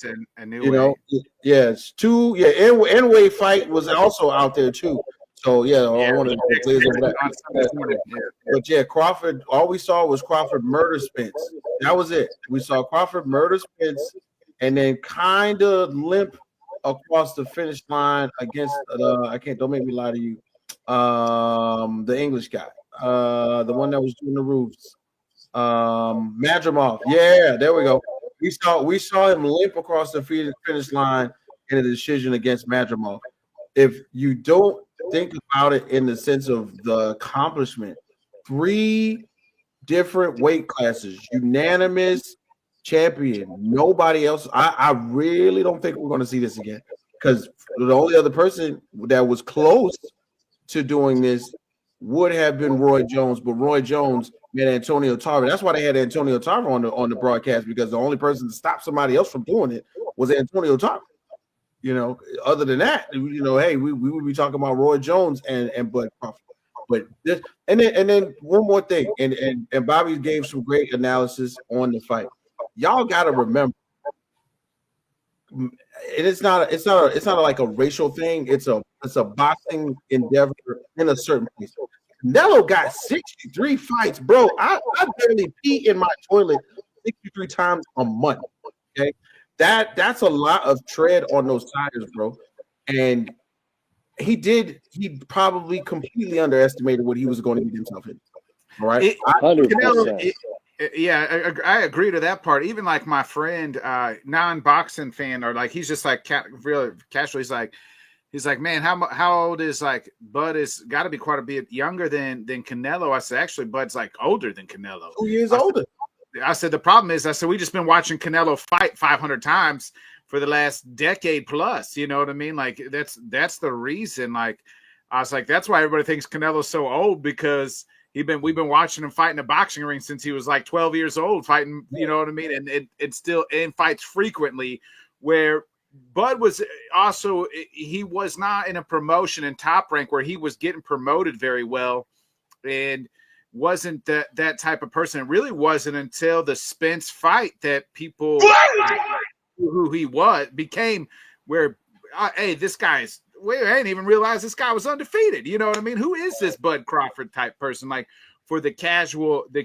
to a new yes, 2 N-way fight was also out there too. So I want to glaze over that. But yeah, Crawford, all we saw was Crawford murder Spence. That was it. We saw Crawford murder Spence and then kind of limp across the finish line against don't make me lie to you. The English guy, the one that was doing the roofs. Madrimov. Yeah, there we go. We saw him limp across the finish line in a decision against Madrimov. If you don't think about it in the sense of the accomplishment, 3 different weight classes, unanimous champion, nobody else. I really don't think we're going to see this again, because the only other person that was close to doing this would have been Roy Jones, but Roy Jones met Antonio Tarver. That's why they had Antonio Tarver on the broadcast, because the only person to stop somebody else from doing it was Antonio Tarver. Other than that, hey, we would be talking about Roy Jones and Bud Crawford. But this, and then one more thing, and Bobby gave some great analysis on the fight. Y'all got to remember, and it's not like a racial thing. It's a boxing endeavor in a certain place. Canelo got 63 fights, bro. I barely pee in my toilet 63 times a month. Okay, that's a lot of tread on those tires, bro. And he probably completely underestimated what he was going to get himself in. All right. 100%. Yeah, I agree to that part. Even like my friend, non-boxing fan, or like he's just like real casual. He's like, man, how old is like Bud? Is got to be quite a bit younger than Canelo. I said, actually, Bud's like older than Canelo. 2 years older. I said the problem is, I said we just been watching Canelo fight 500 times for the last decade plus. You know what I mean? Like that's the reason. Like I was like, that's why everybody thinks Canelo's so old, because we've been watching him fight in a boxing ring since he was like 12 years old, fighting, you know what I mean? And it still fights frequently, where Bud was also, he was not in a promotion in Top Rank where he was getting promoted very well, and wasn't that type of person. It really wasn't until the Spence fight that people who he became, where, hey, this guy's, I didn't even realize this guy was undefeated. You know what I mean? Who is this Bud Crawford type person? Like, for the casual, the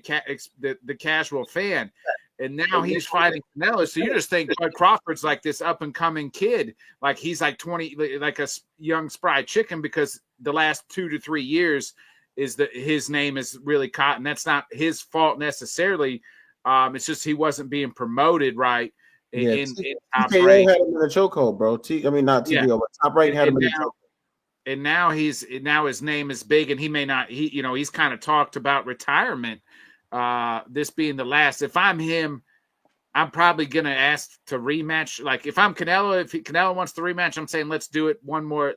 casual fan. And now he's fighting Canelo. So you just think Bud Crawford's like this up and coming kid. Like he's like 20, like a young spry chicken, because the last 2 to 3 years is that his name is really caught. And that's not his fault necessarily. It's just he wasn't being promoted right. In Top Rank. Had him in a chokehold, bro. Not TBO, but Top Rank had him in a chokehold. And now his name is big, and he may not. He's kind of talked about retirement. This being the last. If I'm him, I'm probably gonna ask to rematch. Like if I'm Canelo, if Canelo wants to rematch, I'm saying let's do it one more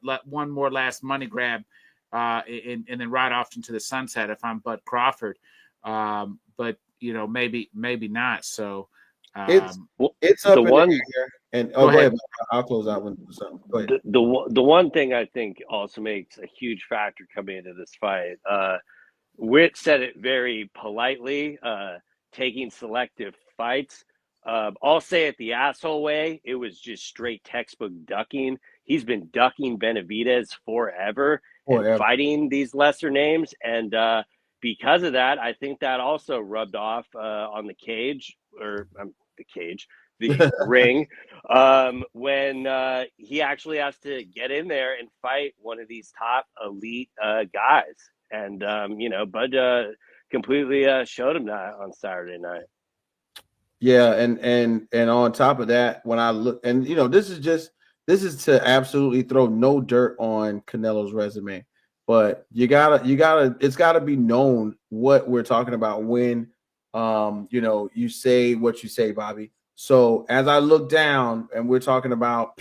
last money grab, and then ride off into the sunset. If I'm Bud Crawford, but maybe not. So. It's up the one, and go ahead. I'll close out with something. Go ahead. The one thing I think also makes a huge factor coming into this fight. Witt said it very politely. Taking selective fights. I'll say it the asshole way. It was just straight textbook ducking. He's been ducking Benavidez forever. And fighting these lesser names, and because of that, I think that also rubbed off on the cage the ring, when he actually has to get in there and fight one of these top elite guys. And, Bud completely showed him that on Saturday night. Yeah. And on top of that, when I look, and, this is to absolutely throw no dirt on Canelo's resume, but it's gotta be known what we're talking about when, you say what you say, Bobby. So as I look down, and we're talking about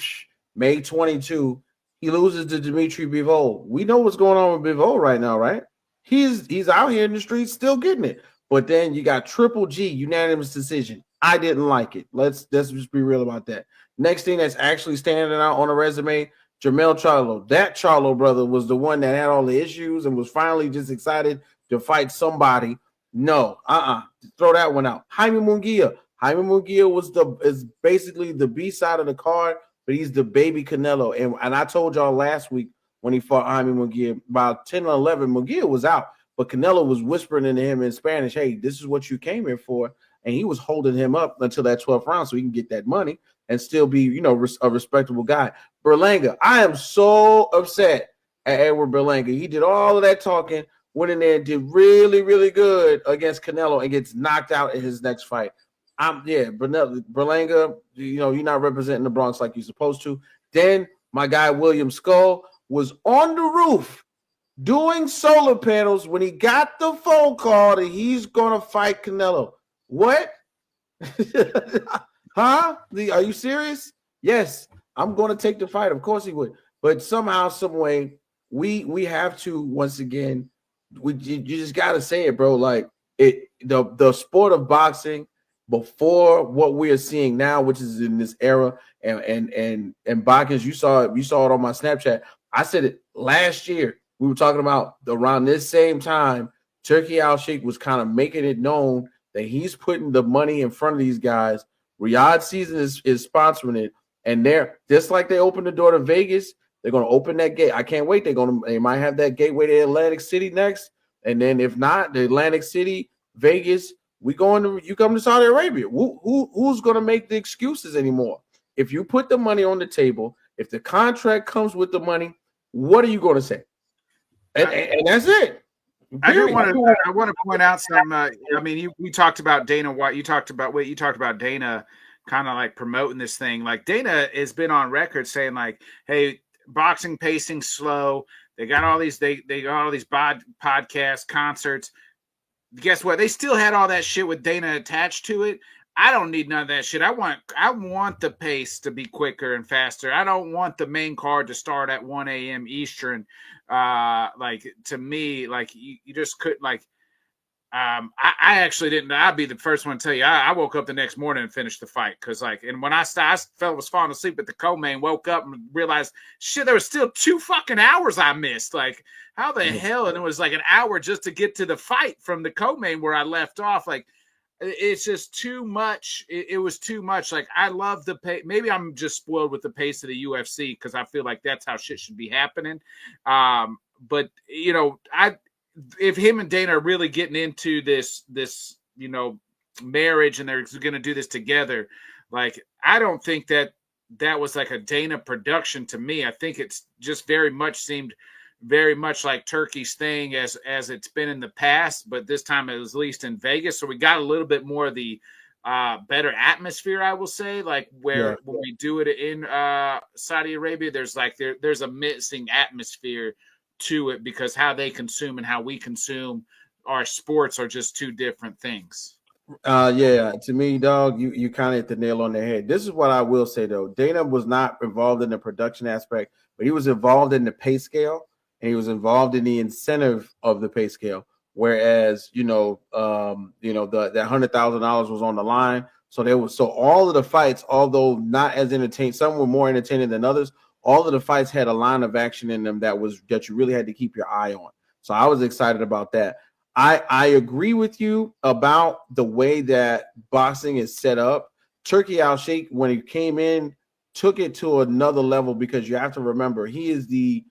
May 22, he loses to Dimitri Bivol. We know what's going on with Bivol right now, right? He's out here in the streets still getting it. But then you got Triple G, unanimous decision. I didn't like it. Let's just be real about that. Next thing that's actually standing out on a resume, Jermell Charlo. That Charlo brother was the one that had all the issues and was finally just excited to fight somebody. No, throw that one out. Jaime Munguia. Jaime Munguia is basically the B side of the card, but he's the baby Canelo. And I told y'all last week when he fought Jaime Munguia, about 10 or 11, Munguia was out, but Canelo was whispering into him in Spanish, hey, this is what you came here for. And he was holding him up until that 12th round so he can get that money and still be, a respectable guy. Berlanga, I am so upset at Edward Berlanga. He did all of that talking, went in there and did really, really good against Canelo and gets knocked out in his next fight. Berlanga, you're not representing the Bronx like you're supposed to. Then my guy William Skull was on the roof doing solar panels when he got the phone call that he's going to fight Canelo. What? Huh? Are you serious? Yes, I'm going to take the fight. Of course he would. But somehow, some way, we have to, once again, you just got to say it, bro. Like the sport of boxing before what we are seeing now, which is in this era, and Bachus, you saw it on my Snapchat. I said it last year. We were talking about around this same time, Turkey Al-Sheikh was kind of making it known that he's putting the money in front of these guys. Riyadh Season is sponsoring it, and they're just like they opened the door to Vegas. They're going to open that gate. I can't wait. They might have that gateway to Atlantic City next, and then if not, the Atlantic City, Vegas. You come to Saudi Arabia. Who's going to make the excuses anymore? if you put the money on the table, if the contract comes with the money, what are you going to say? And that's it. I want to point out some. I mean, we talked about Dana White. You talked about Dana kind of like promoting this thing. Like Dana has been on record saying like, "Hey, boxing pacing slow. They got all these. They got all these podcasts, concerts. Guess what? They still had all that shit with Dana attached to it. I don't need none of that shit. I want the pace to be quicker and faster. I don't want the main card to start at 1 a.m. Eastern. Like to me, like you just couldn't like. I actually didn't. I'd be the first one to tell you. I woke up the next morning and finished the fight because like, and when I was falling asleep at the co-main, woke up and realized shit, there was still 2 fucking hours I missed. Like, how the hell? And it was like an hour just to get to the fight from the co-main where I left off. Like, it's just too much. It was too much. Like, I love the pace. Maybe I'm just spoiled with the pace of the UFC because I feel like that's how shit should be happening. But you know, if him and Dana are really getting into this, you know, marriage and they're going to do this together, like, I don't think that was like a Dana production to me. I think it's just very much seemed very much like Turkey's thing as it's been in the past, but this time it was at least in Vegas. So we got a little bit more of the better atmosphere, I will say, like when we do it in Saudi Arabia, there's a missing atmosphere to it because how they consume and how we consume our sports are just 2 different things. To me, dog, you kind of hit the nail on the head. This is what I will say though. Dana was not involved in the production aspect, but he was involved in the pay scale and he was involved in the incentive of the pay scale. Whereas, that $100,000 was on the line. So all of the fights, although not as entertaining, some were more entertaining than others. All of the fights had a line of action in them that you really had to keep your eye on. So I was excited about that. I agree with you about the way that boxing is set up. Turkey Al-Sheikh, when he came in, took it to another level because you have to remember he is the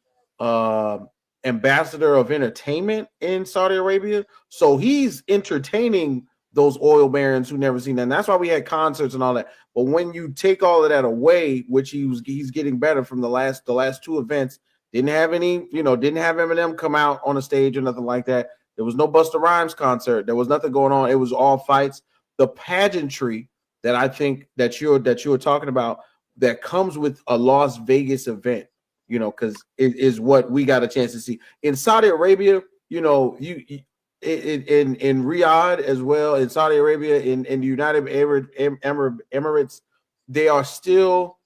ambassador of entertainment in Saudi Arabia. So he's entertaining those oil barons who never seen that. And that's why we had concerts and all that. But when you take all of that away, which he's getting better from the last 2 events, didn't have Eminem come out on a stage or nothing like that. There was no Busta Rhymes concert. There was nothing going on. It was all fights. The pageantry that I think that you were talking about that comes with a Las Vegas event, because it is what we got a chance to see in Saudi Arabia. In Riyadh as well, in Saudi Arabia, in the United Arab Emirates, they are still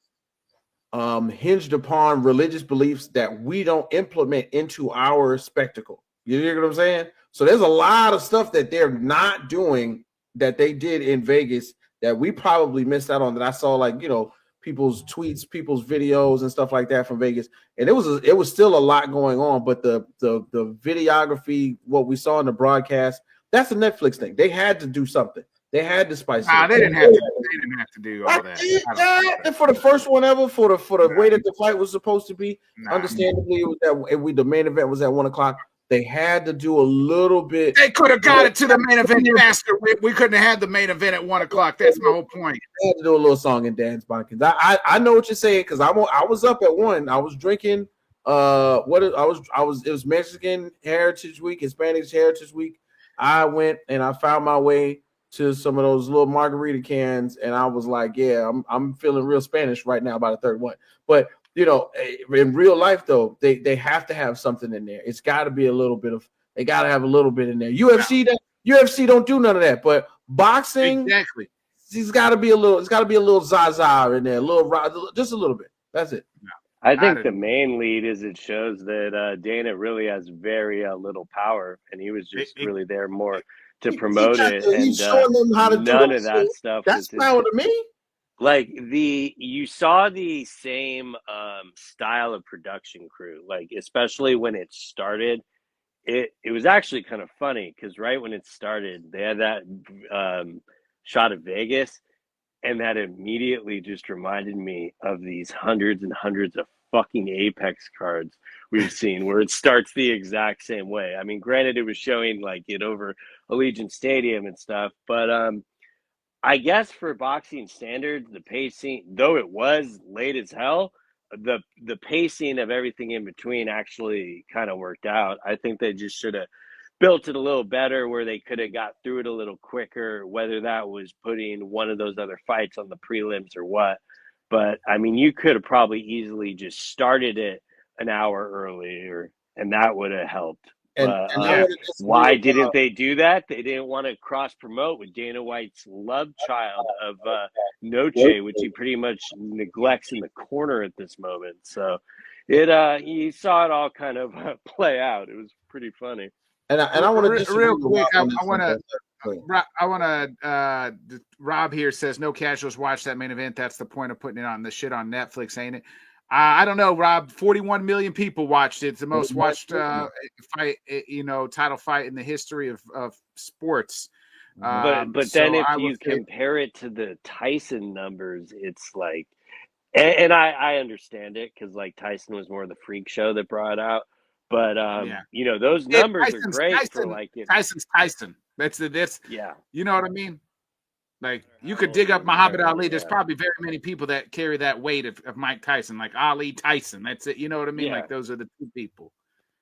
hinged upon religious beliefs that we don't implement into our spectacle. You hear what I'm saying? So there's a lot of stuff that they're not doing that they did in Vegas that we probably missed out on, that I saw, like, people's tweets, people's videos and stuff like that from Vegas. And it was still a lot going on, but the videography, what we saw in the broadcast, that's a Netflix thing. They had to do something. They had to spice it up. They didn't have to do all that. And for the first one ever, for the way that the fight was supposed to be, understandably, it was that the main event was at 1:00. They had to do a little bit. They could have got it to the main event faster. We couldn't have had the main event at 1:00. That's my whole point. They had to do a little song and dance, Bonkins. I know what you're saying because I was up at 1. I was drinking. It was Mexican Heritage Week, Hispanic Heritage Week. I went and I found my way to some of those little margarita cans, and I was like, yeah, I'm feeling real Spanish right now by the third one. But in real life though, they have to have something in there. It's got to be a little bit of. They got to have a little bit in there. UFC don't do none of that, but boxing, exactly. It's got to be a little. It's got to be a little Zaza in there, just a little bit. That's it. No. I think the main lead is it shows that Dana really has very little power, and he was just really there more to promote it. He's showing them how to do none of that stuff. That's power to me. Like you saw the same style of production crew, like especially when it started. It was actually kind of funny because right when it started, they had that shot of Vegas. And that immediately just reminded me of these hundreds and hundreds of fucking Apex cards we've seen where it starts the exact same way. I mean, granted, it was showing like it over Allegiant Stadium and stuff, but I guess for boxing standards, the pacing, though it was late as hell, the pacing of everything in between actually kind of worked out. I think they just should have built it a little better where they could have got through it a little quicker, whether that was putting one of those other fights on the prelims or what. But I mean, you could have probably easily just started it an hour earlier, and that would have helped. But And I want to disagree why didn't about. they do that? They didn't want to cross promote with Dana White's love child of Noche, which he pretty much neglects in the corner at this moment. So you saw it all kind of play out. It was pretty funny. And I want to disagree Real with quick, Rob on I this want to. one. I want to. Rob here says no casuals watch that main event. That's the point of putting it on the shit on Netflix, ain't it? I don't know, Rob. 41 million people watched it. It's the most watched fight, title fight in the history of sports. But then if you compare it to the Tyson numbers, it's like, and I understand it because like Tyson was more of the freak show that brought it out. But those numbers are great for like Tyson's Tyson. That's yeah. You know what I mean? Like you could dig up Muhammad Ali. There's probably very many people that carry that weight of Mike Tyson, like Ali Tyson. That's it. You know what I mean? Yeah. Like those are the two people.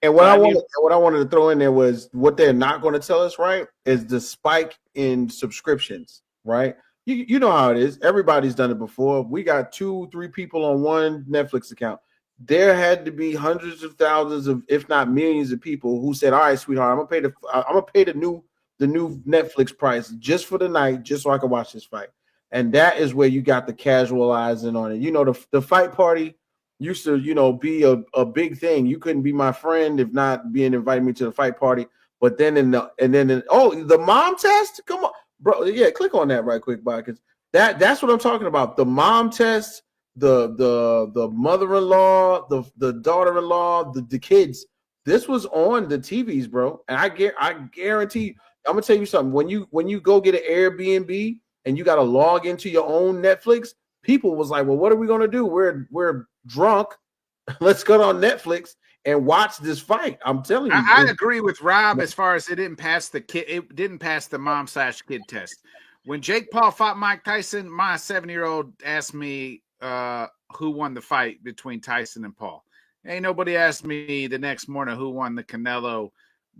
And what I wanted to throw in there was what they're not going to tell us, right? Is the spike in subscriptions, right? You know how it is. Everybody's done it before. We got 2-3 people on one Netflix account. There had to be hundreds of thousands of, if not millions of people who said, "All right, sweetheart, I'm gonna pay the new Netflix price just for the night, just so I can watch this fight." And that is where you got the casual eyes in on it. You know, the fight party used to, be a big thing. You couldn't be my friend if not being invited me to the fight party. But then the mom test, come on, bro. Yeah, click on that right quick, because that's what I'm talking about. The mom test. The mother-in-law, the daughter-in-law, the kids. This was on the TVs, bro. And I guarantee. I'm gonna tell you something. When you go get an Airbnb and you got to log into your own Netflix, people was like, "Well, what are we gonna do? We're drunk. Let's go on Netflix and watch this fight." I'm telling you. I agree with Rob as far as it didn't pass the mom/kid test. When Jake Paul fought Mike Tyson, my 7-year-old asked me who won the fight between Tyson and Paul. Ain't nobody asked me the next morning who won the Canelo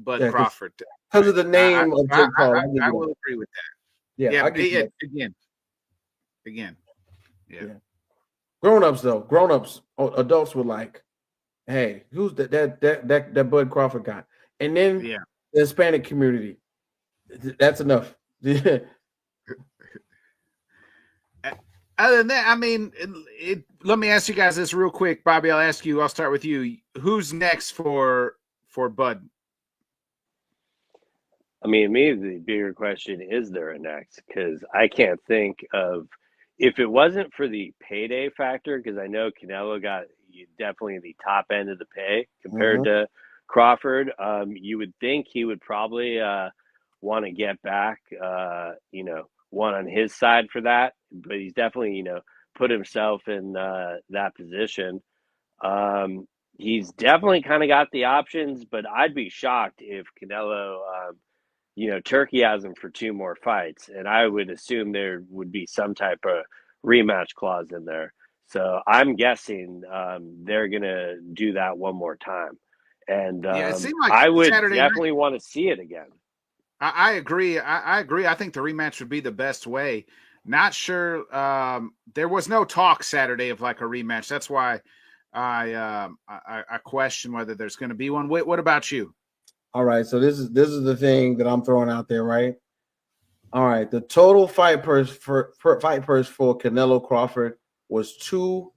Crawford. Because of the name of Jake Paul. I will agree with that. Yeah. Again. Yeah. Grown-ups, adults were like, "Hey, who's that Bud Crawford guy?" And then the Hispanic community. That's enough. Other than that, I mean, let me ask you guys this real quick, Bobby. I'll start with you. Who's next for Bud? I mean, the bigger question is there a next? Because I can't think of, if it wasn't for the payday factor, because I know Canelo got definitely the top end of the pay compared to Crawford. You would think he would probably want to get back, one on his side for that, but he's definitely, put himself in that position. He's definitely kind of got the options, but I'd be shocked if Canelo, Turkey has him for 2 more fights, and I would assume there would be some type of rematch clause in there. So I'm guessing they're going to do that one more time. And it seemed like I would definitely want to see it again. I agree. I agree. I think the rematch would be the best way. Not sure. There was no talk Saturday of like a rematch. That's why I question whether there's going to be one. What about you? All right. So this is the thing that I'm throwing out there, right? All right. The total fight purse for Canelo Crawford was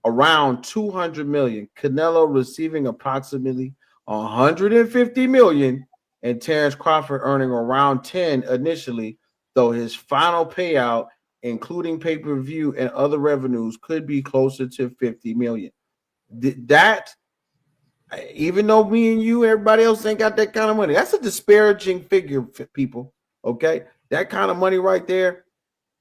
around 200 million. Canelo receiving approximately 150 million. And Terence Crawford earning around 10 initially, though his final payout, including pay-per-view and other revenues, could be closer to 50 million. That, even though me and you, everybody else ain't got that kind of money, that's a disparaging figure, people. Okay, that kind of money right there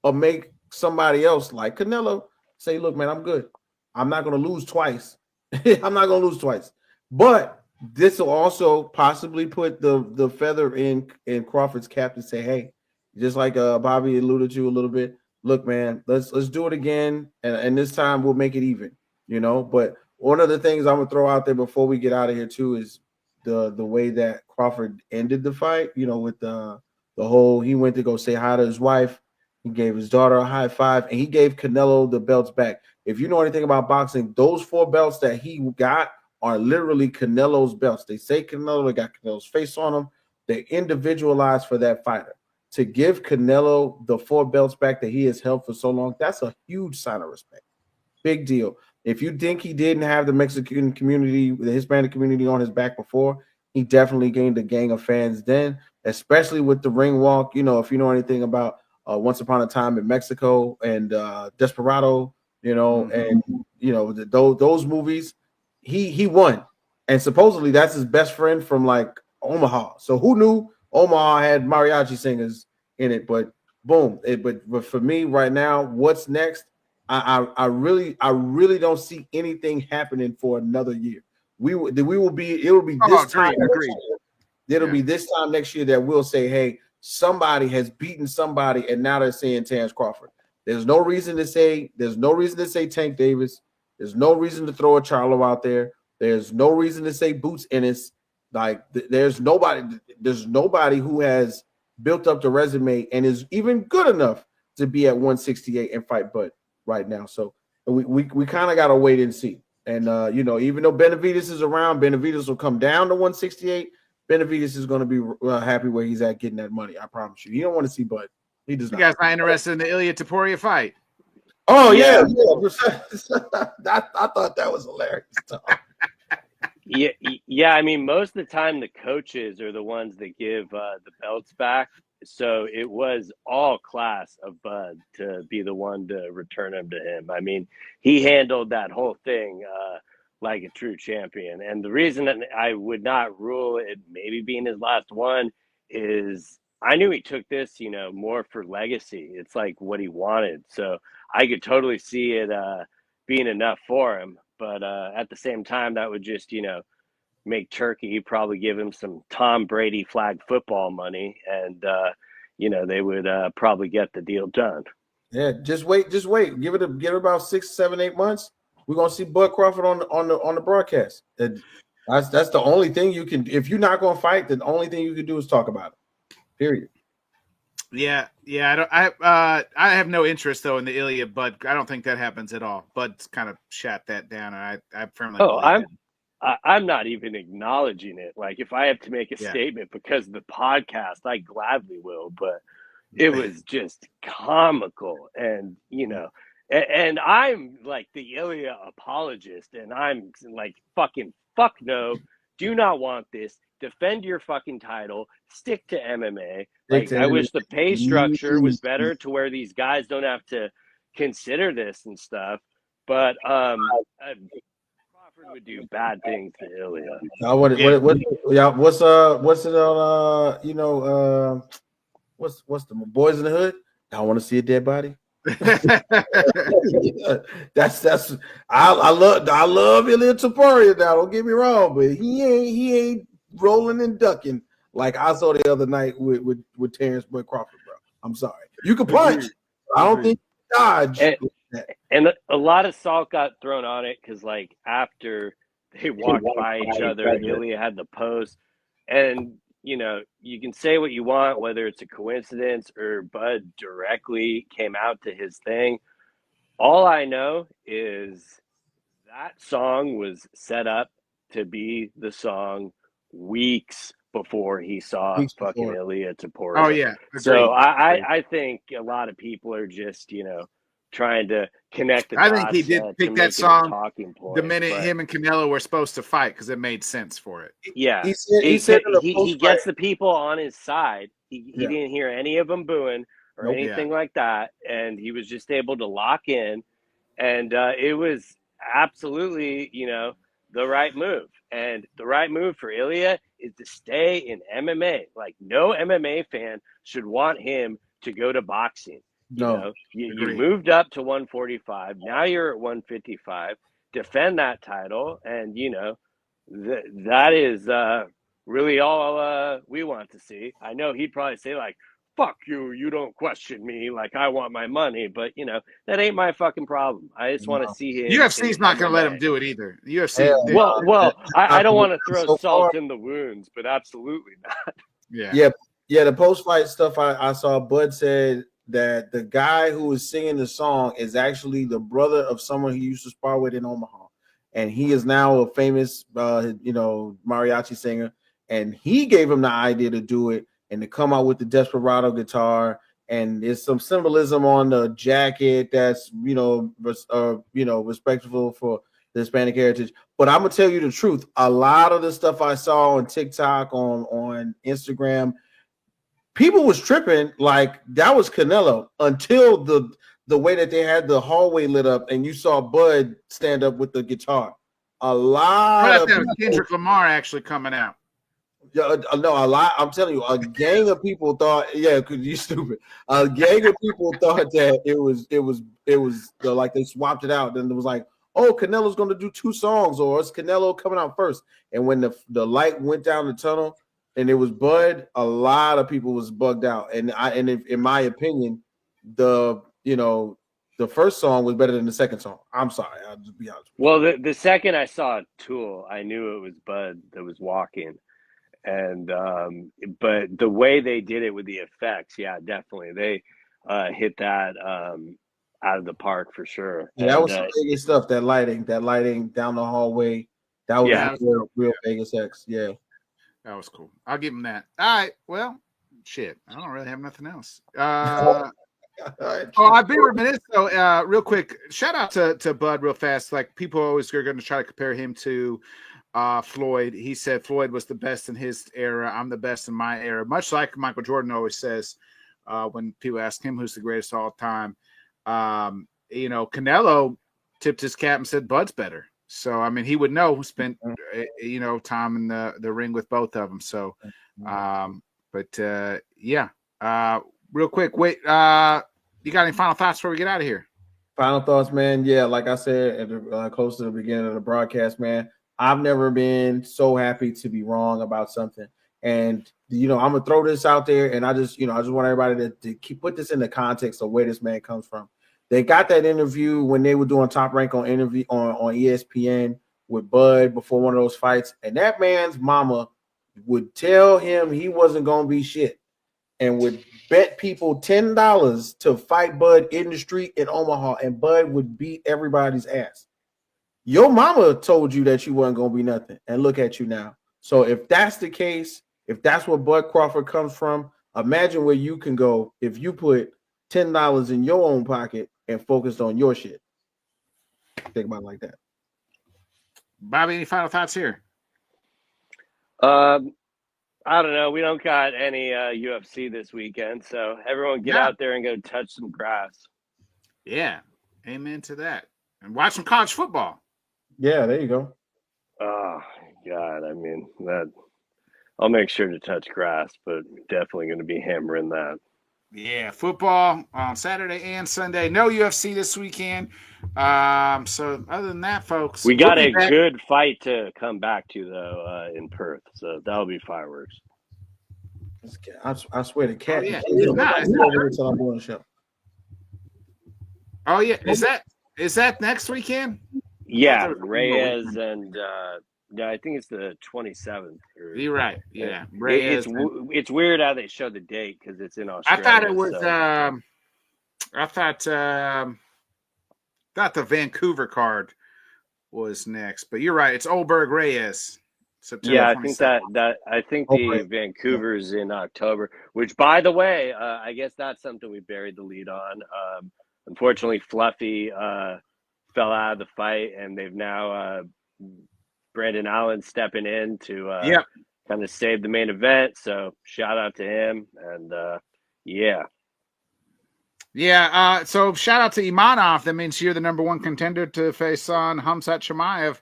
will make somebody else like Canelo say, "Look, man, I'm good. I'm not going to lose twice. I'm not going to lose twice." But this will also possibly put the feather in Crawford's cap to say, "Hey," just like Bobby alluded to a little bit, look, man, let's do it again, and this time we'll make it even, you know. But one of the things I'm gonna throw out there before we get out of here too is the way that Crawford ended the fight, you know, with the whole he went to go say hi to his wife, he gave his daughter a high five, and he gave Canelo the belts back. If you know anything about boxing, those 4 belts that he got are literally Canelo's belts. They say Canelo, they got Canelo's face on them. They're individualized for that fighter. To give Canelo the 4 belts back that he has held for so long, that's a huge sign of respect. Big deal. If you think he didn't have the Mexican community, the Hispanic community on his back before, he definitely gained a gang of fans then, especially with the ring walk. You know, if you know anything about Once Upon a Time in Mexico and Desperado, you know, and you know those movies, he won, and supposedly that's his best friend from like Omaha. So who knew Omaha had mariachi singers in it? But boom, but for me right now, what's next? I really don't see anything happening for another year. We will be it will be Oh, this time. agreed. It'll be this time next year that we'll say, hey, somebody has beaten somebody, and now they're saying Terence Crawford. There's no reason to say Tank Davis. There's no reason to throw a Charlo out there. There's no reason to say Boots Ennis. Like there's nobody who has built up the resume and is even good enough to be at 168 and fight Bud right now. So we kind of got to wait and see. And you know, even though Benavidez is around, Benavidez will come down to 168. Benavidez is going to be happy where he's at getting that money. I promise you. He don't want to see Bud. He does not. You guys not interested in the Ilya Taporia fight? Oh yeah. I thought that was hilarious. Yeah. I mean, most of the time the coaches are the ones that give the belts back. So it was all class of Bud to be the one to return them to him. I mean, he handled that whole thing like a true champion. And the reason that I would not rule it maybe being his last one is I knew he took this, you know, more for legacy. It's like what he wanted. So I could totally see it being enough for him. But at the same time, that would just, you know, make Turkey probably give him some Tom Brady flag football money, and you know they would probably get the deal done. Yeah, just wait. Give it about 6, 7, 8 months. We're gonna see Bud Crawford on the broadcast. That's the only thing you can. If you're not gonna fight, the only thing you can do is talk about it. Period. Yeah. I have no interest though in the Ilya, but I don't think that happens at all. Bud's kind of shot that down, and I firmly believe it. I'm not even acknowledging it. Like if I have to make a statement because of the podcast, I gladly will. But it was just comical, and you know, and I'm like the Ilya apologist, and I'm like fucking fuck no, do not want this. Defend your fucking title. Stick to MMA. Like I wish the pay structure was better to where these guys don't have to consider this and stuff. But Crawford would do bad things to Ilya. What's it on you know what's the Boys in the Hood? I want to see a dead body. that's I love Ilya Taporia now, don't get me wrong, but he ain't rolling and ducking like I saw the other night with Terence Crawford, bro. I'm sorry. You can punch. I don't think you dodge. And a lot of salt got thrown on it because, like, after they walked by each other, Ilya had the pose. And, you know, you can say what you want, whether it's a coincidence or Bud directly came out to his thing. All I know is that song was set up to be the song weeks before he saw fucking Ilya Taporia. Oh, yeah. Agreed. So I think a lot of people are just, you know, trying to connect the dots. I think he did pick that song the minute him and Canelo were supposed to fight because it made sense for it. Yeah. He gets the people on his side. He didn't hear any of them booing or anything like that. And he was just able to lock in. And it was absolutely, you know, the right move. And the right move for Ilya is to stay in MMA. Like, no MMA fan should want him to go to boxing. You know, you moved up to 145. Now you're at 155. Defend that title. And, you know, that is really all we want to see. I know he'd probably say, like, fuck you, you don't question me, like I want my money. But that ain't my fucking problem. I just want to see him in UFC's not going to let him MMA. do it either. UFC, Hell Well, I don't want to throw so salt far. in the wounds, but absolutely not. Yeah. The post-fight stuff I saw, Bud said that the guy who was singing the song is actually the brother of someone he used to spar with in Omaha, and he is now a famous, mariachi singer. And he gave him the idea to do it and to come out with the Desperado guitar. And there's some symbolism on the jacket that's respectful for the Hispanic heritage. But I'm gonna tell you the truth. A lot of the stuff I saw on TikTok, on Instagram, people was tripping like that was Canelo until the way that they had the hallway lit up and you saw Bud stand up with the guitar. A lot of that was Kendrick Lamar actually coming out. No, a lot. I'm telling you, a gang of people thought, because you stupid. A gang of people thought that it was like they swapped it out. Then it was like, oh, Canelo's going to do 2 songs, or it's Canelo coming out first. And when the light went down the tunnel and it was Bud, a lot of people was bugged out. And in my opinion, the first song was better than the second song. I'm sorry, I'll just be honest. Well, the second I saw Tool, I knew it was Bud that was walking. And but the way they did it with the effects, yeah, definitely they hit that out of the park for sure. Yeah, that was some Vegas stuff. That lighting down the hallway, that was real Vegas X. Yeah, that was cool. I'll give him that. All right, well, shit, I don't really have nothing else. I've been reminiscent though. Real quick, shout out to Bud real fast. Like people always are going to try to compare him to Floyd. He said Floyd was the best in his era. I'm the best in my era. Much like Michael Jordan always says when people ask him who's the greatest of all time. Canelo tipped his cap and said Bud's better. So, I mean, he would know who spent, time in the ring with both of them. So, real quick, wait, you got any final thoughts before we get out of here? Final thoughts, man. Yeah, like I said, close to the beginning of the broadcast, man, I've never been so happy to be wrong about something. And, I'm going to throw this out there, and I just want everybody to put this in the context of where this man comes from. They got that interview when they were doing Top Rank on ESPN with Bud before one of those fights, and that man's mama would tell him he wasn't going to be shit and would bet people $10 to fight Bud in the street in Omaha, and Bud would beat everybody's ass. Your mama told you that you wasn't going to be nothing, and look at you now. So if that's the case, if that's where Bud Crawford comes from, imagine where you can go if you put $10 in your own pocket and focused on your shit. Think about it like that. Bobby, any final thoughts here? I don't know. We don't got any UFC this weekend, so everyone get out there and go touch some grass. Yeah, amen to that. And watch some college football. Yeah, there you go. Oh, God. I mean, I'll make sure to touch grass, but definitely going to be hammering that. Yeah, football on Saturday and Sunday. No UFC this weekend. So other than that, folks, we got a good fight to come back to, though, in Perth. So that'll be fireworks. I swear the cat. Oh, yeah. Until I'm doing a show. Oh, yeah. Is that next weekend? Yeah, Reyes and I think it's the 27th. You're right. Yeah, it's weird how they show the date because it's in Australia. I thought it was. Thought the Vancouver card was next, but you're right. It's Oldberg Reyes. September 27th. I think the Vancouver's in October. Which, by the way, I guess that's something we buried the lead on. Unfortunately, Fluffy fell out of the fight, and they've now Brandon Allen stepping in to kind of save the main event. So shout out to him, and so shout out to Imanov. That means you're the number one contender to face on Khamzat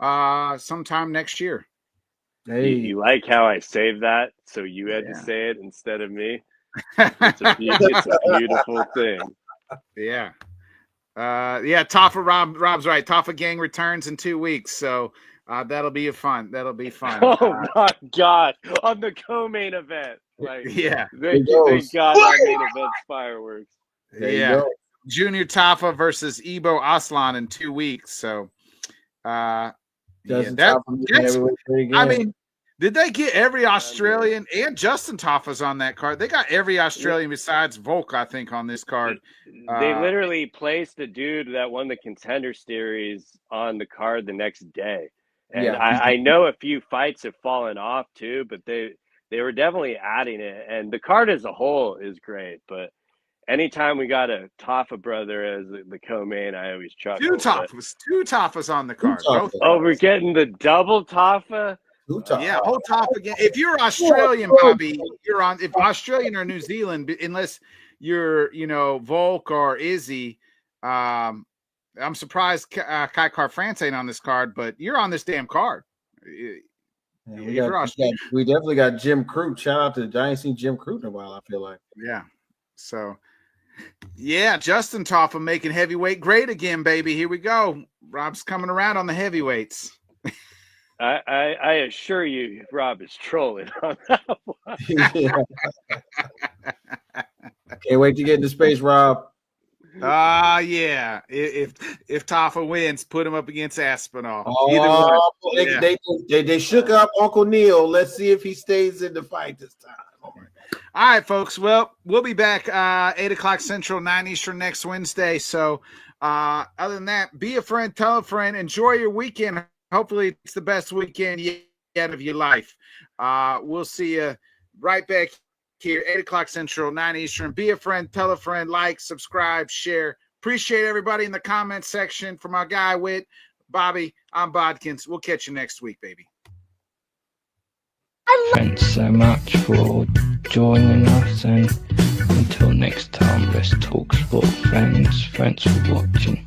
Chimaev sometime next year. Hey, you like how I saved that, so you had to say it instead of me. It's a beautiful thing. Yeah. Toffa, Rob's right. Toffa gang returns in 2 weeks. So That'll be fun. That'll be fun. Oh my God! On the co-main event, like Yeah, they got our main event fireworks. Yeah, Junior Tafa versus Ebo Aslan in 2 weeks. So, I mean, did they get every Australian and Justin Tafa's on that card? They got every Australian besides Volk, I think, on this card. They literally placed a dude that won the Contender Series on the card the next day. And I know a few fights have fallen off too, but they were definitely adding it. And the card as a whole is great. But anytime we got a Tafa brother as the co-main, I always chuckle. Two Tafas on the card. Oh, we're getting the double Tafa? Yeah, whole Tafa again. If you're Australian, Bobby, you're on. If Australian or New Zealand, unless you're, Volk or Izzy, I'm surprised Kai Car-France ain't on this card, but you're on this damn card. Yeah, we definitely got Jim Crute. Shout out to I ain't seen Jim Crute in a while, I feel like. Yeah. So, yeah, Justin Tafa making heavyweight great again, baby. Here we go. Rob's coming around on the heavyweights. I assure you, Rob is trolling on that one. Can't wait to get into space, Rob. Yeah. If Tafa wins, put him up against Aspinall. They shook up Uncle Neil. Let's see if he stays in the fight this time. All right, folks. Well, we'll be back 8 o'clock Central, 9 Eastern next Wednesday. So other than that, be a friend, tell a friend, enjoy your weekend. Hopefully it's the best weekend yet of your life. We'll see you right back here, 8 o'clock Central, 9 Eastern. Be a friend, tell a friend, like, subscribe, share. Appreciate everybody in the comment section. For my guy, Whit, Bobby, I'm Bodkins. We'll catch you next week, baby. Thanks so much for joining us, and until next time, let's talk sport, friends. Thanks for watching.